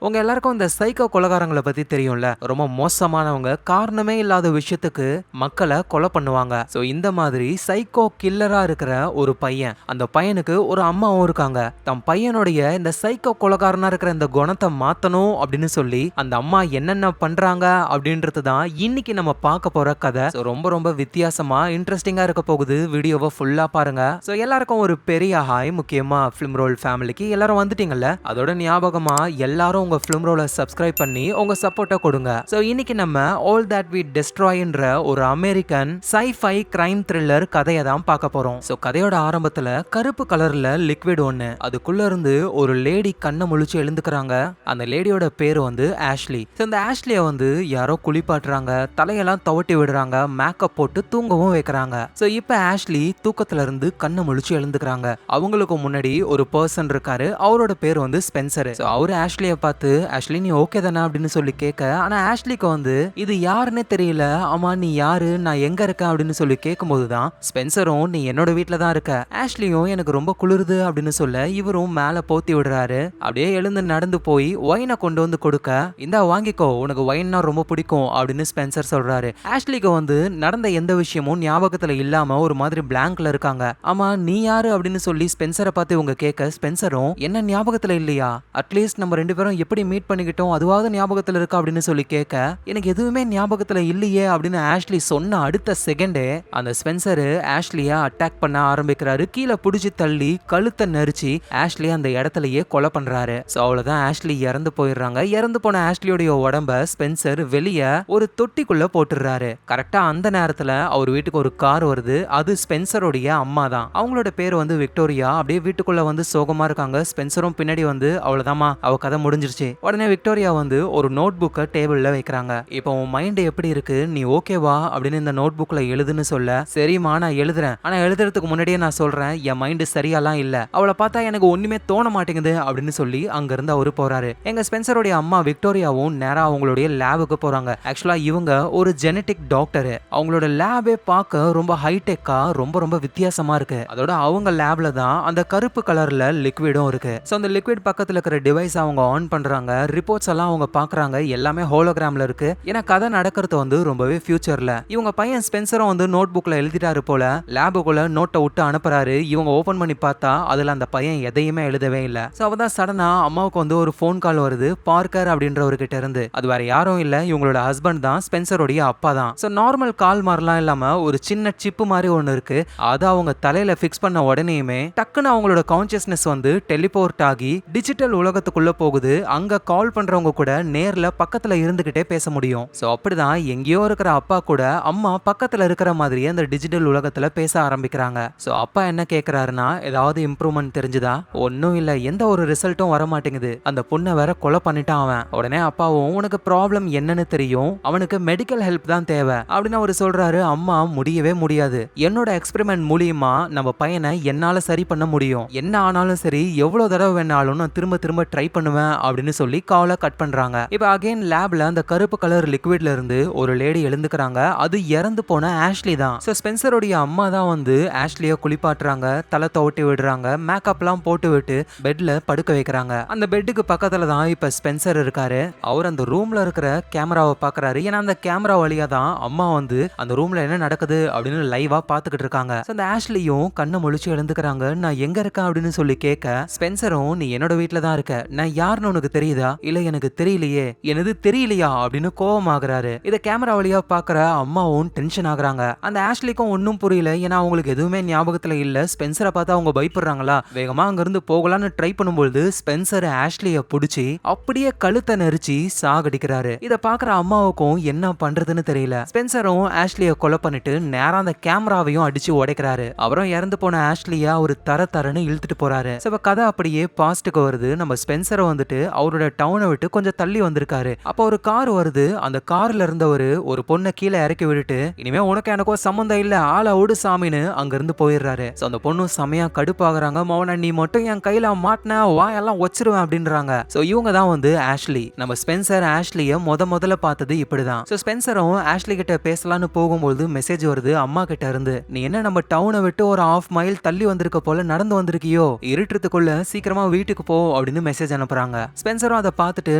உங்க எல்லாருக்கும் இந்த சைக்கோ கொலைகாரங்களை பத்தி தெரியும்ல. ரொம்ப மோசமானவங்க, காரணமே இல்லாத விஷயத்துக்கு மக்களை கொலை பண்ணுவாங்க. சோ இந்த மாதிரி சைக்கோ கில்லரா இருக்கிற ஒரு பையன், அந்த பையனுக்கு ஒரு அம்மாவும் இருக்காங்க. தம் பையனுடைய இந்த சைக்கோ கொலைகாரனா இருக்கிற இந்த குணத்தை மாத்தணும் அப்படின்னு சொல்லி அந்த அம்மா என்னென்ன பண்றாங்க அப்படின்றது தான் இன்னைக்கு நம்ம பார்க்க போற கதை. ரொம்ப ரொம்ப வித்தியாசமா இன்ட்ரெஸ்டிங்கா இருக்க போகுது. வீடியோவை ஃபுல்லா பாருங்க. சோ எல்லாருக்கும் ஒரு பெரிய ஹாய். முக்கியமா ஃபிலிம் ரோல் ஃபேமிலிக்கு எல்லாரும் வந்துட்டீங்கல்ல, அதோட ஞாபகமா எல்லாரும் உங்க ஃபிலிம் ரோலை சப்ஸ்கிரைப் பண்ணி உங்க சப்போர்ட்டை கொடுங்க. சோ இன்னைக்கு நம்ம ஆல் தட் வி டெஸ்ட்ராய்ன்ற ஒரு அமெரிக்கன் சை-ஃபை கிரைம் த்ரில்லர் கதையை தான் பார்க்க போறோம். சோ கதையோட ஆரம்பத்துல கருப்பு கலர்ல லிக்விட் ஒன்னு, அதுக்குள்ள இருந்து ஒரு லேடி கண்ணை முழிச்சு எழுந்துக்கிறாங்க. அந்த லேடியோட பேரு வந்து ஆஷ்லி. இந்த ஆஷ்லிய வந்து யாரோ குளிப்பாட்டுறாங்க, தலையெல்லாம் துவட்டி விடுறாங்க, மேக்கப் போட்டு தூங்கவும் வைக்கிறாங்க. சோ இப்ப ஆஷ்லி தூக்கத்துல இருந்து கண்ணை முழிச்சு எழுந்துக்கிறாங்க. அவங்களுக்கு முன்னாடி ஒரு பர்சன் இருக்காரு, அவரோட பேர் வந்து ஸ்பென்சர். அவரு ஆஷ்லிய பார்த்து, ஆஷ்லி நீ ஓகே தானே அப்படின்னு சொல்லி கேட்க, ஆனா ஆஷ்லிக்கு வந்து இது யாருன்னே தெரியல. ஆமா நீ யாரு, நான் எங்க இருக்கேன் அப்படின்னு சொல்லி கேட்கும்போது தான் ஸ்பென்சரும் நீ என்னோட வீட்டுல தான் இருக்க, ஆஷ்லியும் எனக்கு ரொம்ப குளிருது அப்படின்னு சொல்ல இவரும் மேல போத்தி விடுறாரு. அப்படியே எழுந்து நடந்து போய் ஒயினை கொண்டு வந்து கொடுக்க, இந்தா வாங்கிக்கோ, உனக்கு ஒயின்னா ரொம்ப பிடிக்கும் அப்படின்னு ஸ்பென்சர் சொல்றாரு. ஆஷ்லிக்கு வந்து நடந்த எந்த விஷயமும் ஞாபகத்துல இல்லாம ஒரு மாதிரி பிளாங்க்ல இருக்காங்க. ஆமா நீ யாரு அப்படின்னு சொல்லி ஸ்பென்சரை பார்த்து இவங்க கேட்க, ஸ்பென்சரும் என்ன ஞாபகத்துல இல்லையா, அட்லீஸ்ட் நம்ம ரெண்டு பேரும் எப்படி மீட் பண்ணிக்கிட்டோம் அதுவாவது ஞாபகத்துல இருக்கா அப்படின்னு சொல்லி கேட்க, எனக்கு எதுவுமே ஞாபகத்துல இல்லையே அப்படின்னு ஆஷ்லி சொன்ன அடுத்த செகண்டே அந்த ஸ்பென்சர் ஆஷ்லிய அட்டாக் பண்ண ஆரம்பிக்கிறாரு. கீழே புடிச்சு தள்ளி கழுத்தை நெரிச்சு ஆஷ்லி அந்த இடத்துலயே கொலை பண்றாரு. சோ அவ்வளவுதான், ஆஷ்லி இறந்து போயிடுறாங்க. இறந்து போன ஆஷ்லியோடைய உடம்ப ஸ்பென்சர் வெளியே ஒரு தொட்டிக்குள்ள போட்டுறாரு. கரெக்டா அந்த நேரத்துல அவர் வீட்டுக்கு ஒரு கார் வருது. அது ஸ்பென்சருடைய அம்மா தான். அவங்களோட பேர் வந்து விக்டோரியா. அப்படியே வீட்டுக்குள்ள வந்து சோகமா இருக்காங்க. ஸ்பென்சரும் பின்னாடி வந்து அவ்வளவுதாமா அவ கதை முடிஞ்சிருச்சு. உடனே விக்டோரியா வந்து ஒரு நோட் புக்கை டேபிள்ல வைக்கிறாங்க. இப்போ உன் மைண்ட் எப்படி இருக்கு, நீ ஓகேவா அப்படின்னு இந்த நோட் புக்ல எழுதுன்னு சொல்ல, சரிம்மா நான் எழுதுறேன், ஆனா எழுதுறதுக்கு முன்னாடியே நான் சொல்றேன் என் மைண்ட் சரியாலாம் இல்ல, அவளை பார்த்தா எனக்கு ஒண்ணுமே தோண மாட்டேங்குது அப்படின்னு சொல்லி அங்க இருந்து அவரு போறாரு. எங்க ஸ்பென்சருடைய அம்மா விக்டோரியாவும் நேரா அவங்களுடைய லேபுக்கு போறாங்க. ஆக்சுவலா இவங்க ஒரு ஜெனடிக் டாக்டர். அவங்களோட லேபே பார்க்க ரொம்ப ஹைடெக்கா ரொம்ப ரொம்ப வித்தியாசமா இருக்கு. அதோட அவங்க லேப்ல தான் அந்த கருப்பு கலர்ல லிக்விடும் இருக்கு. சோ அந்த லிக்விட் பக்கத்துல இருக்கிற டிவைஸ் அவங்க ஆன் பண்றாங்க. ரிப்போர்ட்ஸ் எல்லாம் அவங்க பாக்குறாங்க, எல்லாமே ஹோலோகிராம்ல இருக்கு. ஏன்னா கதை நடக்கிறது வந்து ரொம்பவே ஃபியூச்சர்ல. இவங்க பையன் ஸ்பென்சரும் வந்து நோட் புக்ல எழுதிட்டாரு போல. லேபுக்குள்ள நோட்டை விட்டு அனுப்புறாரு. இவங்க ஓபன் பண்ணி பார்த்தா அதுல அந்த பையன் எதையுமே எழுதவே இல்ல. சோ அவதான் சடனா அம்மாவுக்கு வந்து ஒரு போன் கால் வருது, பார்க்கர் அப்படின்றவர்கிட்ட இருந்து. அது வேற யாரும் இல்ல, இவங்களோட ஹஸ்பண்ட் தான், ஸ்பென்சருடைய அப்பா தான். சோ நார்மல் கால் மாதிரிலாம் இல்லாம ஒரு சின்ன சிப்பு மாதிரி ஒன்னு இருக்கு. அதை அவங்க தலையில பிக்ஸ் பண்ண உடனேயுமே டக்குன்னு அவங்களோட கான்சியஸ்னஸ் வந்து டெலிபோர்ட் ஆகி டிஜிட்டல் உலகத்துக்குள்ள போகுது. அங்க கால் பண்றவங்க கூட நேர்ல பக்கத்துல இருந்துகிட்டே பேச முடியும். சோ அப்படிதான் எங்கேயோ இருக்கிற அப்பா கூட அம்மா பக்கத்துல இருக்கிற மாதிரியே அந்த டிஜிட்டல் உலகத்துல பேச ஆரம்பிக்கிறாங்க. சோ அப்பா என்ன கேக்குறாருன்னா, ஏதாவது இம்ப்ரூவ்மெண்ட் தெரிஞ்சுதா? ஒன்னும் இல்ல, எந்த ஒரு ரிசல்ட்டும் வர மாட்டேங்குது, அந்த பொண்ணை வேற கொலை பண்ணிட்டான் அவன். உடனே அப்பாவும் உனக்கு ப்ராப்ளம் என்னன்னு தெரியும், அவனுக்கு மெடிக்கல் ஹெல்ப் தான் தேவை அப்படின்னு அவர் சொல்றாரு. அம்மா முடியவே முடியாது, என்னோட எக்ஸ்பெரிமெண்ட் மூலியமா நம்ம பையனை என்னால சரி பண்ண முடியும், என்ன ஆனாலும் சரி எவ்வளவு தடவை வேணாலும் நான் திரும்ப திரும்ப ட்ரை பண்ணுவேன் அப்படின்னு சொல்லி காலை கட் பண்றாங்க. இப்ப அகைன் லேப்ல அந்த கருப்பு கலர் லிக்விட்ல இருந்து ஒரு லேடி எழுந்துக்கிறாங்க. அது இறந்து போன ஆஷ்லி தான். சோ ஸ்பென்சருடைய அம்மா தான் வந்து ஆஷ்லிய குளிப்பாட்டுறாங்க, தலை துவட்டி விடுறாங்க, மேக்கப் எல்லாம் போட்டு விட்டு பெட்ல படுக்க வைக்கிறாங்க. அந்த பெட்டுக்கு பக்கத்துல தான் இப்ப ஸ்பென்சர் இருக்காரு. அவர் அந்த ரூம்ல இருக்கிற கேமராவை பாக்குறாரு. ஏன்னா அந்த கேமரா வழியா தான் அம்மா வந்து அந்த ரூம்ல என்ன நடக்குது அப்படின்னு லைவா பாத்துக்கிட்டு இருக்காங்க. அந்த ஆஷ்லியும் கண்ணை முழிச்சு எழுந்துக்கிறாங்க. நான் எங்க இருக்கேன் அப்படின்னு சொல்லி கேட்க, ஸ்பென்சரும் நீ என்னோட வீட்டுல தான் இருக்க, நான் யாருன்னு உனக்கு தெரியுதா? இல்ல எனக்கு தெரியலையே. எனது தெரியலையா அப்படின்னு கோவமாகறாரு. இத கேமரா வழியா பாக்குற அம்மாவும் டென்ஷன் ஆகுறாங்க. அந்த ஆஷ்லிக்கும் ஒன்னும் புரியல, ஏன்னா அவங்களுக்கு எதுவுமே ஞாபகத்துல இல்ல. ஸ்பென்சரை பார்த்து அவங்க பயப்படுறாங்களா, வேகமா அங்க இருந்து போகலான்னு ட்ரை பண்ணும்போது ஸ்பென்சர் ஆஷ்லிய புடிச்சு அப்படியே கழுத்தை நெரிச்சு சாகடிக்கிறாரு. இத பாக்குற அம்மாவுக்கும் என்ன பண்றதுன்னு தெரியல. ஸ்பென்சரும் ஆஷ்லிய கொலை பண்ணிட்டு நேரா அந்த கேமராவையும் அடிச்சு உடைக்கிறாரு. அவரும் இறந்து போன ஆஷ்லிய ஒரு தரன்னு இழுத்துட்டு போறாரு. கதை அப்படியே பாஸ்டுக்கு வருது. நம்ம ஸ்பென்சரை வந்துட்டு அவரோட டவுனை விட்டு கொஞ்சம் தள்ளி வந்திருக்காரு. அப்போ ஒரு கார் வருது. அந்த கார்ல இருந்தவரு ஒரு பொண்ணை கீழே இறக்கி விட்டுட்டு, இனிமே உனக்கு எனக்கோ சம்மந்தம் இல்ல, ஆள ஓடு சாமின்னு அங்க இருந்து போயிடுறாரு. அந்த பொண்ணு செமையா கடுப்பாகிறாங்க. மௌன நீ மட்டும் என் கையில மாட்டின வாயெல்லாம் வச்சிருவேன் அப்படின்றாங்க. சோ இவங்க தான் வந்து ஆஷ்லி. நம்ம ஸ்பென்சர் ஆஷ்லிய முதல்ல பார்த்தது இப்படிதான். சோ ஸ்பென்சரும் ஆஷ்லி கிட்ட பேசலான்னு போகும்போது மெசேஜ் வருது அம்மா கிட்ட இருந்து, நீ என்ன நம்ம டவுனை விட்டு ஒரு 1/2 மைல் தள்ளி வந்திருக்க போல நடந்து வந்திருக்கியோ, இருட்டுறதுக்குள்ள சீக்கிரமா வீட்டுக்கு போ அப்படின்னு மெசேஜ் அனுப்புறாங்க. ஸ்பென்சர் ஸ்பென்சரும் அதை பார்த்துட்டு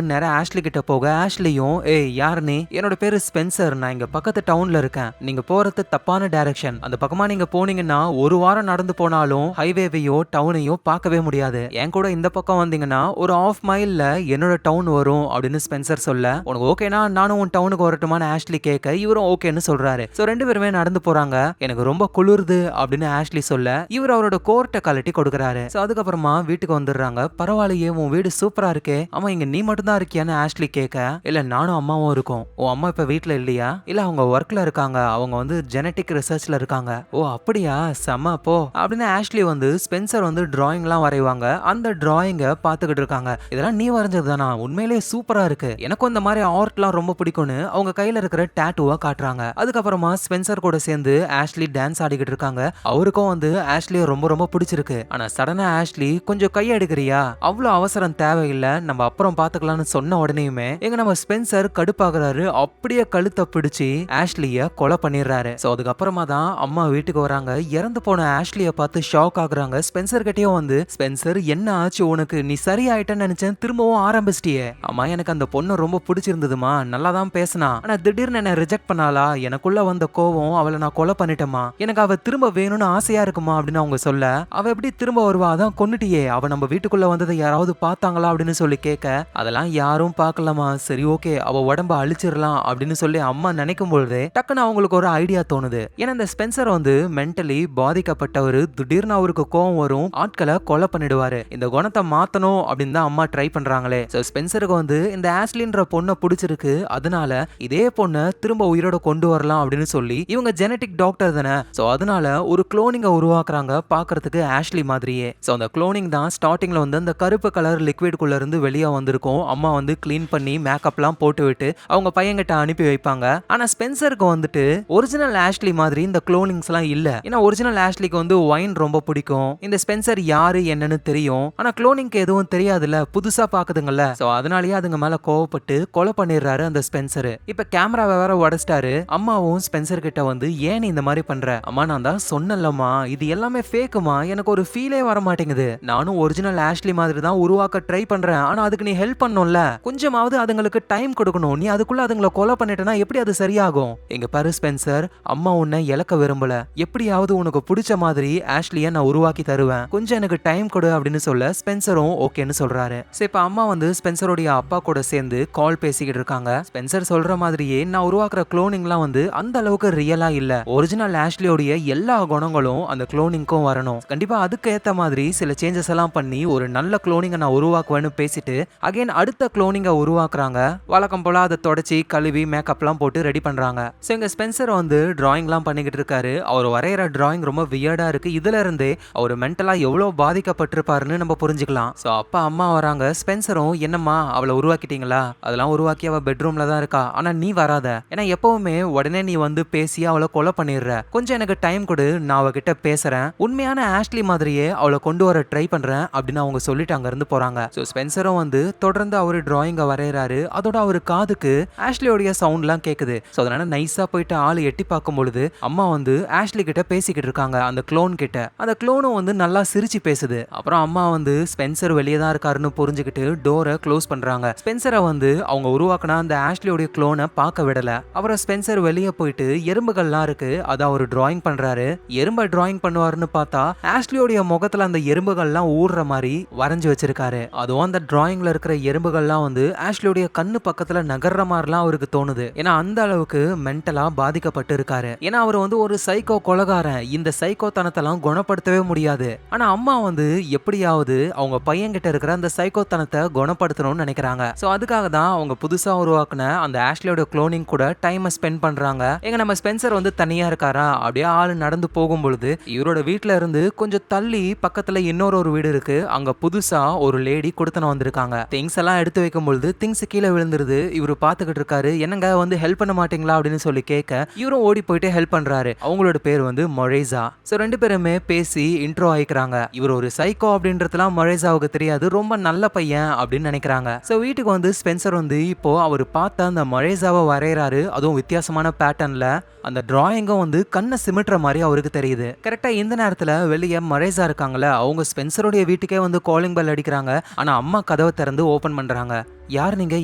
நேரா ஆஷ்லி கிட்ட போக ஆஷ்லியும் ஏய் யார் நீ? என்னோட பேரு ஸ்பென்சர், நான் இங்க பக்கத்து டவுன்ல இருக்கேன், நீங்க போறது தப்பான டைரக்ஷன், அந்த பக்கமா நீங்க போனீங்கன்னா ஒரு வாரம் நடந்து போனாலும் ஹைவேவையோ டவுனையோ பார்க்கவே முடியாது, என் கூட இந்த பக்கம் வந்தீங்கன்னா ஒரு ½ மைல்ல என்னோட டவுன் வரும் அப்படின்னு ஸ்பென்சர் சொல்ல உனக்கு ஓகேனா நானும் உன் டவுனுக்கு வரட்டுமான ஆஷ்லி கேட்க இவரும் ஓகேன்னு சொல்றாரு. சோ ரெண்டு பேருமே நடந்து போறாங்க. எனக்கு ரொம்ப குளிருது அப்படின்னு ஆஷ்லி சொல்ல இவர் அவரோட கோர்ட்டை கழட்டி கொடுக்கறாரு. சோ அதுக்கப்புறமா வீட்டுக்கு வந்துடுறாங்க. பரவாயில்லையே உன் வீடு சூப்பரா இருக்கே, ஆமா இங்க நீ மட்டும் தான் இருக்கியான்னு ஆஷ்லி கேட்க இல்ல நானும் அம்மாவும் இருக்கோம். உன் அம்மா இப்ப வீட்ல இல்லையா? இல்ல அவங்க ஒர்க்ல இருக்காங்க, அவங்க வந்து ஜெனடிக் ரிசர்ச்ல இருக்காங்க. ஓ அப்படியா, செம போ அப்படின்னு ஆஷ்லி வந்து ஸ்பென்சர் வந்து டிராயிங்லாம் வரைவாங்க. அந்த டிராயிங்கை பார்த்துக்கிட்டு இருக்காங்க. இதெல்லாம் நீ வரைஞ்சது தானா? உண்மையிலேயே சூப்பரா இருக்கு, எனக்கும் இந்த மாதிரி ஆர்ட்லாம் ரொம்ப பிடிக்கும்னு அவங்க கையில இருக்கிற டாட்டூவை காட்டுறாங்க. அதுக்கப்புறமா ஸ்பென்சர் கூட சேர்ந்து ஆஷ்லி டான்ஸ் ஆடிக்கிட்டு இருக்காங்க. அவருக்கும் வந்து ஆஷ்லியை ரொம்ப ரொம்ப பிடிச்சிருக்கு. ஆனா சடனா ஆஷ்லி கொஞ்சம் கையெடுக்கிறியா, அவ்வளவு அவசரம் தேவையில்லை, நம்ம அப்புறம் பாத்துக்கலாம்னு சொன்ன உடனேயுமே எங்க நம்ம ஸ்பென்சர் கடுப்பாகிறாரு. அப்படியே கழுத்தை பிடிச்சி ஆஷ்லிய கொலை பண்ணிடுறாரு. சோ அதுக்கப்புறமா தான் அம்மா வீட்டுக்கு வராங்க. இறந்து போன ஆஷ்லிய பார்த்து ஷாக் ஆகுறாங்க. ஸ்பென்சர் கிட்டயும் வந்து ஸ்பென்சர் என்ன ஆச்சு உனக்கு, நீ சரியாயிட்டன்னு நினைச்சேன், திரும்பவும் ஆரம்பிச்சிட்டியே. அம்மா எனக்கு அந்த பொண்ணு ரொம்ப பிடிச்சிருந்ததுமா, நல்லா தான் பேசினா, ஆனா திடீர்னு என்ன ரிஜெக்ட் பண்ணாலா, எனக்குள்ள வந்த கோவம் அவளை நான் கொலை பண்ணிட்டேமா, எனக்கு அவ திரும்ப வேணும்னு ஆசையா இருக்குமா அப்படின்னு அவங்க சொல்ல அவ எப்படி திரும்ப வருவா, அதான் கொன்னுட்டியே, அவ நம்ம வீட்டுக்குள்ள வந்ததை யாராவது பார்த்தாங்களா அப்படின்னு சொல்லி கேட்க அதெல்லாம் யாரும் பார்க்கலாமா, சரி ஓகே அவ உடம்ப அழிச்சிடலாம் அப்படின்னு சொல்லி அம்மா நினைக்கும் பொழுதே டக்குன்னு அவங்களுக்கு ஒரு ஐடியா தோணுது. ஏன்னா இந்த ஸ்பென்சர் வந்து மென்டலி பாதிக்கப்பட்டவர், திடீர்னு அவருக்கு கோவம் வரும், ஆட்களை கொலை பண்ணிடுவாரு, இந்த குணத்தை மாத்தணும் அப்படின்னு தான் அம்மா ட்ரை பண்றாங்களே. சோ ஸ்பென்சருக்கு வந்து இந்த ஆஷ்லின்ற பொண்ணை பிடிச்சிருக்கு, அதனால இதே பொண்ணை திரும்ப உயிரோட கொண்டு வரலாம் அப்படின்னு சொல்லி இவங்க ஜெனடிக் டாக்டர் தானே, சோ அதனால ஒரு குளோனிங்கை உருவாக்குறாங்க பார்க்கிறதுக்கு ஆஷ்லி மாதிரியே. சோ அந்த குளோனிங் தான் ஸ்டார்டிங்ல வந்து அந்த கருப்பு கலர் லிக்விட்குள்ள இருந்து வெளியே வந்திருக்கும். அம்மா வந்து கிளீன் பண்ணி மேக்கப்லாம் போட்டு விட்டு அவங்க பையன்கிட்ட அனுப்பி வைப்பாங்க. ஆனா ஸ்பென்சருக்கு வந்துட்டு ஒரிஜினல் ஆஷ்லி மாதிரி இந்த குளோனிங்ஸ் எல்லாம் இல்ல. ஏன்னா ஒரிஜினல் ஆஷ்லிக்கு வந்து ஒயின் ரொம்ப பிடிக்கும், இந்த ஸ்பென்சர் யாரு என்னன்னு தெரியும், ஆனா குளோனிங்க்கு எதுவும் தெரியாதுல்ல, புதுசா பாக்குதுங்கல்ல. சோ அதனாலேயே அதுங்க மேல கோவப்பட்டு கொலை பண்ணிடுறாரு அந்த ஸ்பென்சர். இப்ப கேமராவை வேற உடைச்சிட்டாரு. அம்மாவும் ஸ்பென்சர் கிட்ட வந்து ஏன் நீ இந்த மாதிரி பண்ற, அம்மா நான் தான் சொன்னல்லம்மா இது எல்லாமே ஃபேக்குமா, எனக்கு ஒரு ஃபீலே வர மாட்டேங்குது, நானும் ஒரிஜினல் ஆஷ்லி மாதிரி தான் உருவாக்க ட்ரை பண்றேன், ஆனா அதுக்கு நீ ஹெல்ப் பண்ணணும்ல, கொஞ்சமாவது அதுங்களுக்கு டைம் கொடுக்கணும், நீ அதுக்குள்ள அதுங்களை கொலை பண்ணிட்டேன்னா எப்படி அது சரியாகும். எங்க பாரு ஸ்பென்சர், அம்மா உன்னை இழக்க விரும்பல, எப்படியாவது உனக்கு பிடிச்ச மாதிரி ஆஷ்லியை நான் உருவாக்கி தருவேன், கொஞ்சம் எனக்கு டைம் கொடு அப்படின்னு சொல்ல ஸ்பென்சரும் ஓகேன்னு சொல்றாரு. சரி இப்ப அம்மா வந்து ஸ்பென்சருடைய அப்பா கூட சேர்ந்து கால் பேசிக்கிட்டு இருக்காங்க. ஸ்பென்சர் சொல்ற மாதிரியே நான் உருவாக்குற குளோனிங்லாம் வந்து அந்த அளவுக்கு ரியலா இல்ல, ஒரிஜினல் ஆஷ்லியோடைய எல்லா குணங்களும் அந்த குளோனிங்க்கும் வரணும், கண்டிப்பா அதுக்கு ஏத்த மாதிரி சில சேஞ்சஸ் எல்லாம் பண்ணி ஒரு நல்ல குளோனிங்கை நான் உருவாக்குவேன்னு பேசிட்டு அகைன் அடுத்த குளோனிங்கை உருவாக்குறாங்க. வழக்கம் போல அதை தொடச்சி கழுவி மேக்கப்லாம் போட்டு ரெடி பண்றாங்க. சோ இங்க ஸ்பென்சர் வந்து டிராயிங்லாம் பண்ணிக்கிட்டு இருக்காரு. அவர் வரைகிற டிராயிங் ரொம்ப வியர்டா இருக்கு. இதுல இருந்தே அவர் மென்டலா எவ்வளவு பாதிக்கப்பட்டிருப்பாருன்னு நம்ம புரிஞ்சுக்கலாம். சோ அப்பா அம்மா வராங்க. ஸ்பென்சரும் என்னம்மா அவளை உருவாக்கிட்டீங்களா, அதெல்லாம் உருவாக்கி அவ பெட்ரூம்ல தான் இருக்கா, ஆனா நீ வராத, ஏன்னா எப்பவுமே உடனே நீ வந்து பேசி அவளை கொலை பண்ணிடுற, கொஞ்சம் எனக்கு டைம் கொடு, நான் அவகிட்ட பேசுறேன், உண்மையான ஆஷ்லி மாதிரியே அவளை கொண்டு வர ட்ரை பண்றேன் அப்படின்னு அவங்க சொல்லிட்டு அங்க இருந்து போறாங்க. சோ ஸ்பென்சரும் வந்து தொடர்ந்து அவரு டிராயிங்க வரையறாரு. அதோட அவரு காதுக்கு ஆஷ்லியோடைய சவுண்ட்லாம் கேக்குது. சோ அதனால நைஸா போயிட்டு ஆளு எட்டி பார்க்கும் பொழுது அம்மா வந்து ஆஷ்லி கிட்ட பேசிக்கிட்டு இருக்காங்க, அந்த க்ளோன் கிட்ட. அந்த க்ளோனும் வந்து நல்லா சிரிச்சு பேசுது. அப்புறம் அம்மா வந்து ஸ்பென்சர் வெளியே தான் இருக்காருன்னு புரிஞ்சுக்கிட்டு டோரை க்ளோஸ் பண்றாங்க. ஸ்பென்சரை வந்து அவங்க உருவாக்குன அந்த ஆஷ்லியோடைய க்ளோனை பார்க்க விடல. அப்புறம் ஸ்பென்சர் வெளியே போயிட்டு எறும்புகள்லாம் இருக்கு அதை அவர் டிராயிங் பண்றாரு. எறும்பை டிராயிங் பண்ணுவாருன்னு பார்த்தா ஆஷ்லியோடைய முகத்துல அந்த எறும்புகள்லாம் ஊறுற மாதிரி வரைஞ்சு வச்சிருக்காரு. அதுவும் அந்த டிராயிங்ல இருக்கிற எறும்புகள்லாம் வந்து ஆஷ்லியோடைய கண்ணு பக்கத்துல நகர்ற மாதிரிலாம் அவருக்கு தோணுது. ஏன்னா அந்த அளவுக்கு மென்டலா பாதிக்கப்பட்டு இருக்காரு. ஏன்னா அவர் வந்து ஒரு சைக்கோ கொலைகாரன், இந்த சைக்கோ தனத்தெல்லாம் குணப்படுத்தவே முடியாது. ஆனா அம்மா வந்து எப்படியாவது அவங்க பையன் கிட்ட இருக்கிற அந்த சைக்கோ தனத்தை குணப்படுத்தணும்னு நினைக்கிறாங்க. சோ அதுக்காக தான் அவங்க புதுசா உருவாக்குன அந்த ஆஷ்லியோட குளோனிங் கூட டைம் ஸ்பெண்ட் பண்றாங்க. எங்க நம்ம ஸ்பென்சர் வந்து தனியா இருக்காரா, அப்படியே ஆளு நடந்து போகும் பொழுது இவரோட வீட்டுல இருந்து கொஞ்சம் தள்ளி பக்கத்துல இன்னொரு வீடு இருக்கு. அங்க புதுசா ஒரு லேடி கொடுத்தன வந்திருக்காங்க. திங்ஸ் எல்லாம் எடுத்து வைக்கும் பொழுது திங்ஸ் கீழே விழுந்துருது. இவரு பாத்துக்கிட்டு இருக்காரு. என்னங்க வந்து ஹெல்ப் பண்ண மாட்டீங்களா அப்படின்னு சொல்லி கேட்க இவரும் ஓடி போயிட்டு ஹெல்ப் பண்றாரு. அவங்களோட பேர் வந்து மொரேசா. சோ ரெண்டு பேருமே பேசி இன்ட்ரோ ஆயிக்கிறாங்க. இவர் ஒரு சைக்கோ அப்படின்றதுலாம் மொரேசாவுக்கு தெரியாது, ரொம்ப நல்ல பையன் அப்படின்னு நினைக்கிறாங்க. சோ வீட்டுக்கு வந்து ஸ்பென்சர் வந்து இப்போ அவர் பார்த்த அந்த மொரேசாவை வரையறாரு. அதுவும் வித்தியாசமான பேட்டர்ன்ல. அந்த டிராயிங்கும் வந்து கண்ணை சிமிட்டுற மாதிரி அவருக்கு தெரியுது. கரெக்டா இந்த நேரத்துல வெளியே மொரேசா இருக்காங்கல்ல, அவங்க ஸ்பென்சருடைய வீட்டுக்கே வந்து காலிங் பெல் அடிக்கிறாங்க. ஆனா அம்மா கதவை திறந்து ஓபன் பண்றாங்க. யார் நீங்க,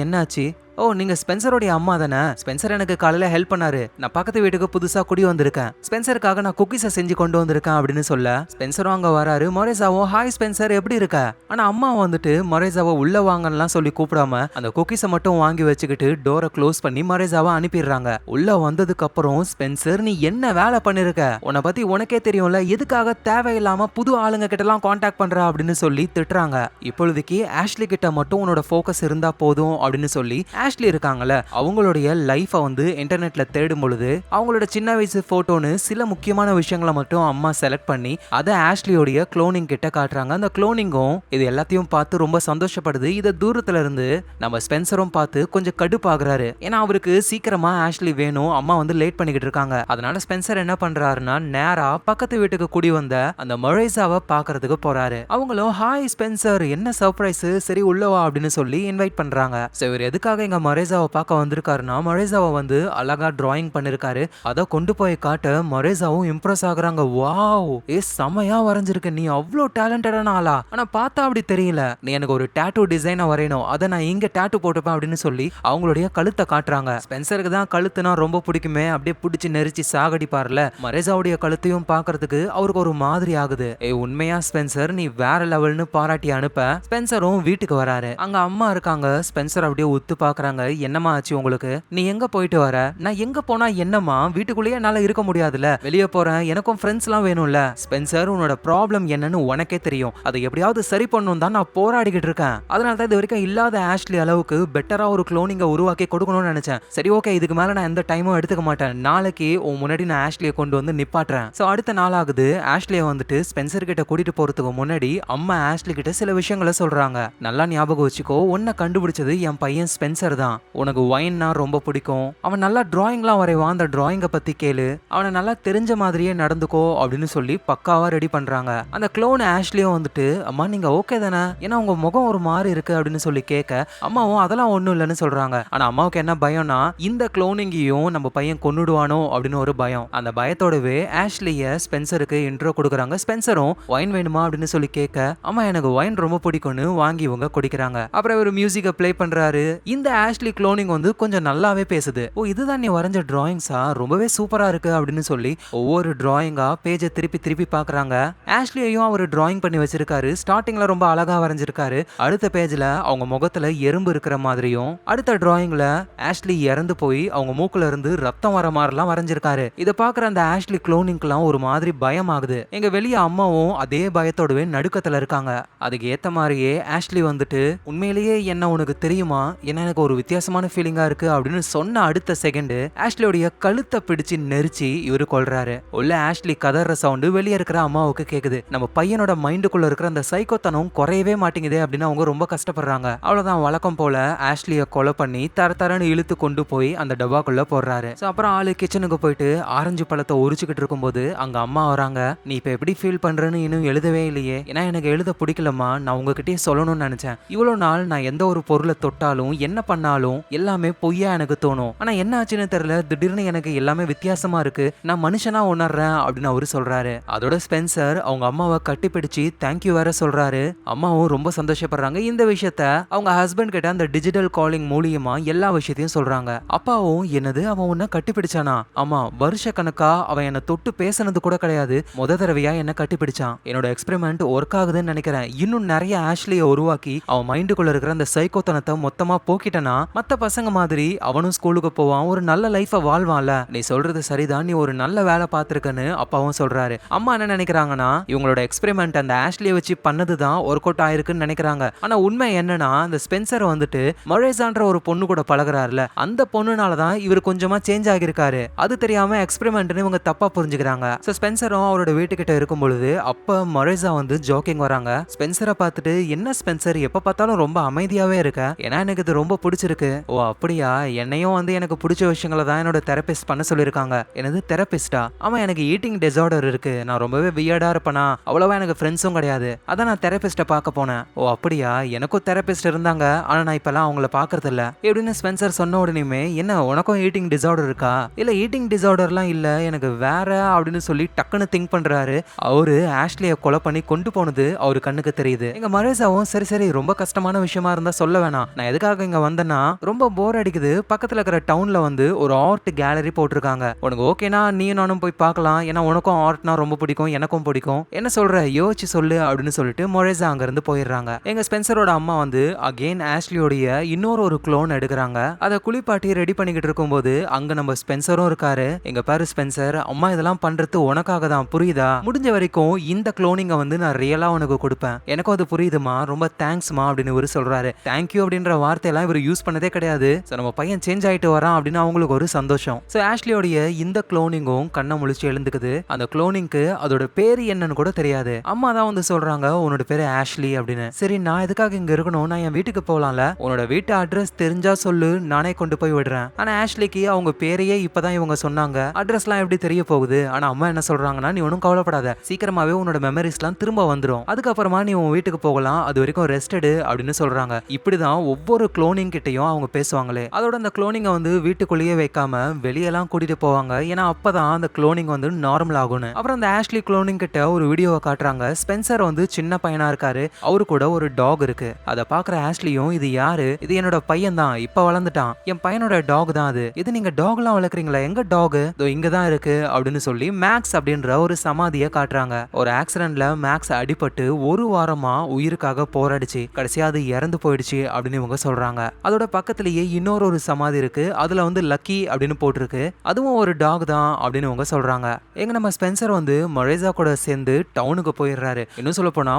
என்னாச்சு? ஓ, நீங்க ஸ்பென்சரோடைய அம்மா தானே? ஸ்பென்சர் எனக்கு காலையில ஹெல்ப் பண்ணாரு. நான் பக்கத்து வீட்டுக்கு புதுசா குடி வந்திருக்கேன். ஸ்பென்சருக்காக நான் குக்கீஸை செஞ்சு கொண்டு வந்திருக்கேன் அப்படின்னு சொல்ல ஸ்பென்சரும் அங்க வராரு. மொரேசாவும் ஹாய் ஸ்பென்சர் எப்படி இருக்க? ஆனா அம்மா வந்துட்டு மொரேசாவை உள்ள வாங்கலாம் சொல்லி கூப்பிடாம அந்த குக்கீஸை மட்டும் வாங்கி வச்சுக்கிட்டு டோரை க்ளோஸ் பண்ணி மொரேசாவை அனுப்பிடுறாங்க. உள்ள வந்ததுக்கு அப்புறம் ஸ்பென்சர், நீ என்ன வேலை பண்ணிருக்க? உன்னை பத்தி உனக்கே தெரியும்ல, எதுக்காக தேவையில்லாம புது ஆளுங்க கிட்ட எல்லாம் கான்டாக்ட் பண்ற அப்படின்னு சொல்லி திட்டுறாங்க. இப்பொழுதுக்கு ஆஷ்லி கிட்ட மட்டும் உன்னோட ஃபோக்கஸ் இருந்தா போதும் அப்படின்னு சொல்லி ஆஷ்லி இருக்காங்கல்ல, அவங்களுடைய லைஃபை வந்து இன்டர்நெட்ல தேடும் பொழுது அவங்களோட சின்ன வயசு போட்டோன்னு சில முக்கியமான விஷயங்களை மட்டும் அம்மா செலக்ட் பண்ணி அதை ஆஷ்லியோடைய குளோனிங் கிட்ட காட்டுறாங்க. அந்த குளோனிங்கும் இது எல்லாத்தையும் பார்த்து ரொம்ப சந்தோஷப்படுது. இதை தூரத்துல இருந்து நம்ம ஸ்பென்சரும் பார்த்து கொஞ்சம் கடுப்பாகிறாரு. ஏன்னா அவருக்கு சீக்கிரமா ஆஷ்லி வேணும், அம்மா வந்து லேட் பண்ணிக்கிட்டு இருக்காங்க. அதனால ஸ்பென்சர் என்ன பண்றாருன்னா நேரா பக்கத்து வீட்டுக்கு குடி வந்த அந்த மொரேசாவை பாக்குறதுக்கு போறாரு. அவங்களும் ஹாய் ஸ்பென்சர், என்ன சர்ப்ரைஸ், சரி உள்ளவா அப்படின்னு சொல்லி இன்வைட் பண்றாங்க. இவர் எதுக்காக எங்க மொரேசாவை பார்க்க வந்திருக்காருன்னா, மொரேசாவை வந்து அழகா டிராயிங் பண்ணிருக்காரு. அதை கொண்டு போய் காட்ட மொரேசாவும் இம்ப்ரெஸ் ஆகுறாங்க. வாவ், செமையா வரைஞ்சிருக்க, நீ அவ்வளோ டேலண்டடான ஆளா? ஆனா பார்த்தா அப்படி தெரியல, நீ எனக்கு ஒரு டாட்டூ டிசைனை வரையணும், அதை நான் இங்க டாட்டூ போட்டுப்பேன் அப்படின்னு சொல்லி அவங்களுடைய கழுத்தை காட்டுறாங்க. ஸ்பென்சருக்கு தான் கழுத்துனா ரொம்ப பிடிக்குமே, அப்படியே பிடிச்சி நெரிச்சு சாகடிப்பார்ல. மொரேசாவுடைய கழுத்தையும் பார்க்கறதுக்கு அவருக்கு ஒரு மாதிரி ஆகுது. உண்மையா ஸ்பென்சர், நீ வேற லெவல்னு பாராட்டி அனுப்ப ஸ்பென்சரும் வீட்டுக்கு வராரு. அங்க அம்மா இருக்காங்க. ஸ்பென்சர் அப்படியே உத்து பாக்குறாங்க. என்னமா ஆச்சு உங்களுக்கு? நீ எங்க போயிட்டு வர? நான் எங்க போனா என்னமா, வீட்டுக்குள்ளேயே என்னால இருக்க முடியாதுல, வெளியே போறேன், எனக்கும் ஃப்ரெண்ட்ஸ் எல்லாம் வேணும்ல. ஸ்பென்சர், உன்னோட ப்ராப்ளம் என்னன்னு உனக்கே தெரியும், அதை எப்படியாவது சரி பண்ணணும் தான் நான் போராடிக்கிட்டு இருக்கேன். அதனால தான் இது வரைக்கும் இல்லாத ஆஷ்லி அளவுக்கு பெட்டரா ஒரு குளோனிங்கை உருவாக்கி கொடுக்கணும்னு நினைச்சேன். சரி ஓகே, இதுக்கு மேல நான் எந்த டைமும் எடுத்துக்க மாட்டேன். நாளைக்கு உன் முன்னாடி நான் ஆஷ்லியை கொண்டு வந்து நிப்பாட்டுறேன். சோ அடுத்த நாள் ஆகுது. ஆஷ்லியை வந்துட்டு ஸ்பென்சர் கிட்ட கூட்டிட்டு போறதுக்கு முன்னாடி அம்மா ஆஷ்லி கிட்ட சில விஷயங்களை சொல்றாங்க. நல்லா ஞாபகம் வச்சுக்கோ, உன்னை கண்டுபிடிச்சது என் பையன் ஸ்பென்சர் தான். உனக்கு வைன்னா ரொம்ப பிடிக்கும், அவன் நல்லா டிராயிங்லாம் வரைவான், அந்த டிராயிங்கை பத்தி கேளு, அவனை நல்லா தெரிஞ்ச மாதிரியே நடந்துக்கோ அப்படின்னு சொல்லி பக்காவா ரெடி பண்றாங்க. அந்த க்ளோன் ஆஷ்லியும் வந்துட்டு, அம்மா நீங்க ஓகே தானே, ஏன்னா உங்க முகம் ஒரு மாதிரி இருக்கு அப்படின்னு சொல்லி கேட்க அம்மாவும் அதெல்லாம் ஒண்ணும் இல்லைன்னு சொல்றாங்க. ஆனா அம்மாவுக்கு என்ன பயம்னா, இந்த குளோனிங்கையும் நம்ம பையன் கொன்னுடுவானோ அப்படின்னு ஒரு பயம். அந்த பயத்தோடவே ஆஷ்லிய ஸ்பென்சருக்கு இன்ட்ரோ கொடுக்குறாங்க. ஸ்பென்சரும் வைன் வேணுமா அப்படின்னு சொல்லி கேட்க, அம்மா எனக்கு வைன் ரொம்ப பிடிக்கும்னு வாங்கி இவங்க குடிக்கிறாங்க. அப்புறம் ஒரு மியூசிக்கை பிளே பண்றாரு. இந்த ஆஷ்லி குளோனிங் வந்து கொஞ்சம் நல்லாவே பேசுது. ஓ, இதுதான் நீ வரைஞ்ச டிராயிங்ஸா, ரொம்பவே சூப்பரா இருக்கு அப்படின்னு சொல்லி ஒவ்வொரு டிராயிங்கா பேஜை திருப்பி திருப்பி பாக்குறாங்க. ஆஷ்லியையும் அவர் டிராயிங் பண்ணி வச்சிருக்காரு. ஸ்டார்டிங்ல ரொம்ப அழகா வரைஞ்சிருக்காரு. அடுத்த பேஜ்ல அவங்க முகத்துல எறும்பு இருக்கிற மாதிரியும், அடுத்த டிராயிங்ல ஆஷ்லி இறந்து போய் அவங்க மூக்குல இருந்து ரத்தம் வர மாதிரிலாம் வரைஞ்சிருக்காரு. இதை பாக்குற அந்த ஆஷ்லி குளோனிங்லாம் ஒரு மாதிரி பயம் ஆகுது. எங்க வெளியே அம்மாவும் அதே பயத்தோடவே நடுக்கத்துல இருக்காங்க. அதுக்கு ஏத்த மாதிரியே ஆஷ்லி வந்துட்டு, உண்மையிலேயே என்ன உனக்கு தெரியுமா, என்ன எனக்கு ஒரு வித்தியாசமான ஃபீலிங்கா இருக்கு அப்படின்னு சொன்ன அடுத்த செகண்ட் ஆஷ்லியோடைய கழுத்தை பிடிச்சு நெரிச்சு இவரு கொல்றாரு. உள்ள ஆஷ்லி கதற சவுண்டு வெளியே இருக்கிற அம்மாவுக்கு கேக்குது. நம்ம பையனோட மைண்டுக்குள்ள இருக்கிற அந்த சைக்கோத்தனம் குறையவே மாட்டேங்குதே அப்படின்னு அவங்க ரொம்ப கஷ்டப்படுறாங்க. அவ்வளவுதான், வழக்கம் போல ஆஷ்லிய கொலை பண்ணி தரன்னு இழுத்து கொண்டு போய் அந்த டப்பாக்குள்ள போடுறாரு. அப்புறம் ஆளு கிச்சனுக்கு போயிட்டு ஆரஞ்சு பழத்தை உரிச்சுக்கிட்டு இருக்கும்போது அங்க அம்மா வராங்க. நீ இப்ப எப்படி ஃபீல் பண்றேன்னு இன்னும் எழுதவே இல்லையே? ஏன்னா எனக்கு எழுத பிடிக்கலமா, நான் உங்ககிட்டயே சொல்லணும்னு நினைச்சேன். இவ்வளவு நாள் நான் எந்த ஒரு பொருளை தொட்டாலும் என்ன பண்ணாலும் எல்லாமே பொய்யா எனக்கு தோணும். ஆனா என்ன ஆச்சுன்னு தெரியல, திடீர்னு எனக்கு எல்லாமே வித்தியாசமா இருக்கு, நான் மனுஷனா உணர்றேன் அப்படின்னு அவரு சொல்றாரு. அதோட ஸ்பென்சர் அவங்க அம்மாவை கட்டி பிடிச்சு தேங்க்யூ வேற சொல்றாரு. அம்மாவும் ரொம்ப சந்தோஷப்படுறாங்க. இந்த விஷயத்த அவங்க ஹஸ்பண்ட் கிட்ட அந்த டிஜிட்டல் காலிங் மூலியமா எல்லா விஷயத்தையும் சொல்றாங்க. அப்பாவும், என்னது அவன் உன்ன கட்டி பிடிச்சானா? ஆமா, வருஷ கணக்கா அவன் என்ன தொட்டு பேசினது கூட கிடையாது, முத தடவையா என்ன கட்டி பிடிச்சான். என்னோட எக்ஸ்பெரிமெண்ட் ஒர்க் ஆகுதுன்னு நினைக்கிறேன். இன்னும் நிறைய ஆஷ்லியை உருவாக்கி அவன் மைண்டுக்குள்ள இருக்கிற அந்த சைக்கோத்தனத்தை மொத்தமா போக்கிட்டனா மத்த பசங்க மாதிரி அவனும் ஸ்கூலுக்கு போவான், ஒரு நல்ல லைஃபை வாழ்வான்ல. நீ சொல்றது சரிதான், நீ ஒரு நல்ல வேலை பார்த்திருக்கன்னு அப்பாவும் சொல்றாரு. அம்மா என்ன நினைக்கிறாங்கன்னா, இவங்களோட எக்ஸ்பெரிமெண்ட் அந்த ஆஷ்லியை வச்சு பண்ணதுதான் ஒர்க் அவுட் ஆயிருக்குன்னு நினைக்கிறாங்க. ஆனா உண்மை என்னன்னா, அந்த ஸ்பென்சர் வந்துட்டு மொரேசான்ற ஒரு பொண்ணு கூட பழகுறாருல, அந்த பொண்ணுனாலதான் இவர் கொஞ்சமா சேஞ்ச் ஆகிருக்காரு. அது தெரியாம எக்ஸ்பெரிமெண்ட்னு இவங்க தப்பா புரிஞ்சுக்கிறாங்க. சோ ஸ்பென்சரும் அவரோட வீட்டுக்கிட்ட இருக்கும் பொழுது அப்ப மொரேசா வந்து ஜோக்கிங் வராங்க. ஸ்பென்சரை பார்த்துட்டு, என்ன ஸ்பென்சர் எப்ப பார்த்தாலும் ரொம்ப அமைதியாவே இருக்க, ஏன்னா எனக்கு இது ரொம்ப பிடிச்சிருக்கு பிடிச்சிருக்கு. ஓ அப்படியா, என்னையும் வந்து எனக்கு பிடிச்ச விஷயங்களை தான் என்னோட தெரபிஸ்ட் பண்ண சொல்லியிருக்காங்க. எனது தெரபிஸ்டா? ஆமா, எனக்கு ஈட்டிங் டிசார்டர் இருக்கு. நான் ரொம்பவே வியர்டா இருப்பேனா, அவ்வளவா எனக்கு ஃப்ரெண்ட்ஸும் கிடையாது. அதான் நான் தெரபிஸ்ட்டை பார்க்க போனேன். ஓ அப்படியா, எனக்கும் தெரபிஸ்ட் இருந்தாங்க, ஆனா நான் இப்பெல்லாம் அவங்கள பார்க்கறது இல்ல எப்படின்னு ஸ்பென்சர் சொன்ன உடனேயுமே, என்ன உனக்கும் ஈட்டிங் டிசார்டர் இருக்கா? இல்ல ஈட்டிங் டிசார்டர்லாம் இல்ல, எனக்கு வேற அப்படின்னு சொல்லி டக்குன்னு திங்க் பண்றாரு. அவரு ஆஷ்லியை கொலை பண்ணி கொண்டு போனது அவரு கண்ணுக்கு தெரியுது. எங்க மரேசாவும் சரி சரி ரொம்ப கஷ்டமான விஷயமா இருந்தா சொல்ல வேணாம், நான் எதுக்காக இங்க வந்தேன்னா ரொம்ப போர் அடிக்குது, பக்கத்துல இருக்கிற டவுன்ல வந்து ஒரு ஆர்ட் கேலரி போட்டிருக்காங்க, உனக்கு ஓகேனா நீயும் நானும் போய் பார்க்கலாம், ஏன்னா உனக்கும் ஆர்ட்னா ரொம்ப பிடிக்கும், எனக்கும் பிடிக்கும், என்ன சொல்ற யோசிச்சு சொல்லு அப்படின்னு சொல்லிட்டு மொரேசா அங்க இருந்து போயிடுறாங்க. எங்க ஸ்பென்சரோட அம்மா வந்து அகைன் ஆஷ்லியோடைய இன்னொரு ஒரு க்ளோன் எடுக்கிறாங்க. அதை குளிப்பாட்டி ரெடி பண்ணிக்கிட்டு இருக்கும்போது அங்க நம்ம ஸ்பென்சரும் இருக்காரு. எங்க பாரு ஸ்பென்சர், அம்மா இதெல்லாம் பண்றது உனக்காக தான், புரியுதா? முடிஞ்ச வரைக்கும் இந்த க்ளோனிங்க வந்து நான் ரியலா உனக்கு கொடுப்பேன், எனக்கும் அது புரியுதுமா, ரொம்ப தேங்க்ஸ்மா அப்படின்னு இவரு சொல்றாரு. தேங்க்யூ அப்படின்ற வார்த்தையெல்லாம் இவர் யூஸ் பண்ணதே கிடையாது. நம்ம பையன் சேஞ்ச் ஆயிட்டு வரான் அப்படின்னு அவங்களுக்கு ஒரு சந்தோஷம். ஸோ ஆஷ்லியோடைய இந்த க்ளோனிங்கும் கண்ணை முழிச்சு எழுந்துக்குது. அந்த க்ளோனிங்க்கு அதோட பேரு என்னன்னு கூட தெரியாது. அம்மா தான் வந்து சொல்றாங்க, உன்னோட பேரு ஆஷ்லி அப்படின்னு. சரி, நான் எதுக்காக இங்க இருக்கணும், நான் என் வீட்டுக்கு போகலாம்ல, உன்னோட வீட்டு அட்ரஸ் தெரிஞ்சா சொல்லு, நானே கொண்டு போய் விடுறேன். ஆனா ஆஷ்லிக்கு அவங்க பேரையே இப்பதான் இவங்க சொன்னாங்க, அட்ரஸ்லாம் எப்படி தெரிய போகுது? ஆனா அம்மா என்ன சொல்றாங்கன்னா, நீ ஒன்றும் கவலைப்படாத, சீக்கிரமாவே உன்னோட மெமரிஸ்லாம் திரும்ப வந்துடும், அதுக்கப்புறமா நீ உன் வீட்டுக்கு போகலாம், அது வரைக்கும் ரெஸ்ட் எடு அப்படின்னு சொல்றாங்க. இப்படிதான் ஒவ்வொரு க்ளோனிங் கிட்டையும் அவங்க பேசுவாங்களே. அதோட அந்த க்ளோனிங்கை வந்து வீட்டுக்குள்ளேயே வைக்காம வெளியெல்லாம் கூட்டிட்டு போவாங்க, ஏன்னா அப்பதான் அந்த க்ளோனிங் வந்து நார்மல் ஆகும்னு. அப்புறம் அந்த ஆஷ்லி க்ளோனிங் கிட்ட ஒரு வீடியோவை காட்டுறாங்க. ஸ்பென்சர் வந்து சின்ன பையனா இருக்காரு, அவரு கூட ஒரு டாக் இருக்கு. அதை பாக்குற ஆஷ்லியும், இது யாரு? இது என்னோட பையன் தான், இப்ப வளர்ந்துட்டான், என் பையனோட டாக் தான் அது. இது நீங்க டாக் எல்லாம் வளர்க்குறீங்களா? எங்க டாக்? இங்க தான் இருக்கு அப்படின்னு சொல்லி மேக்ஸ் அப்படின்ற ஒரு சமாதியை காட்டுறாங்க. ஒரு ஆக்சிடென்ட்ல மேக்ஸ் அடிபட்டு ஒரு வாரமா உயிருக்காக போராடிச்சு, கடைசியா அது இறந்து போயிடுச்சு அப்படின்னு இவங்க சொல்றாங்க. அதோட பக்கத்திலேயே இன்னொரு ஒரு சமாதி இருக்கு, அதுல வந்து லக்கி அப்படின்னு போட்டிருக்கு, அதுவும் ஒரு டாக் தான் அப்படின்னு இவங்க சொல்றாங்க. எங்க நம்ம ஸ்பென்சர் வந்து மொரேசா கூட சேர்ந்து டவுனுக்கு போயிடுறாரு. இன்னும் சொல்ல போனா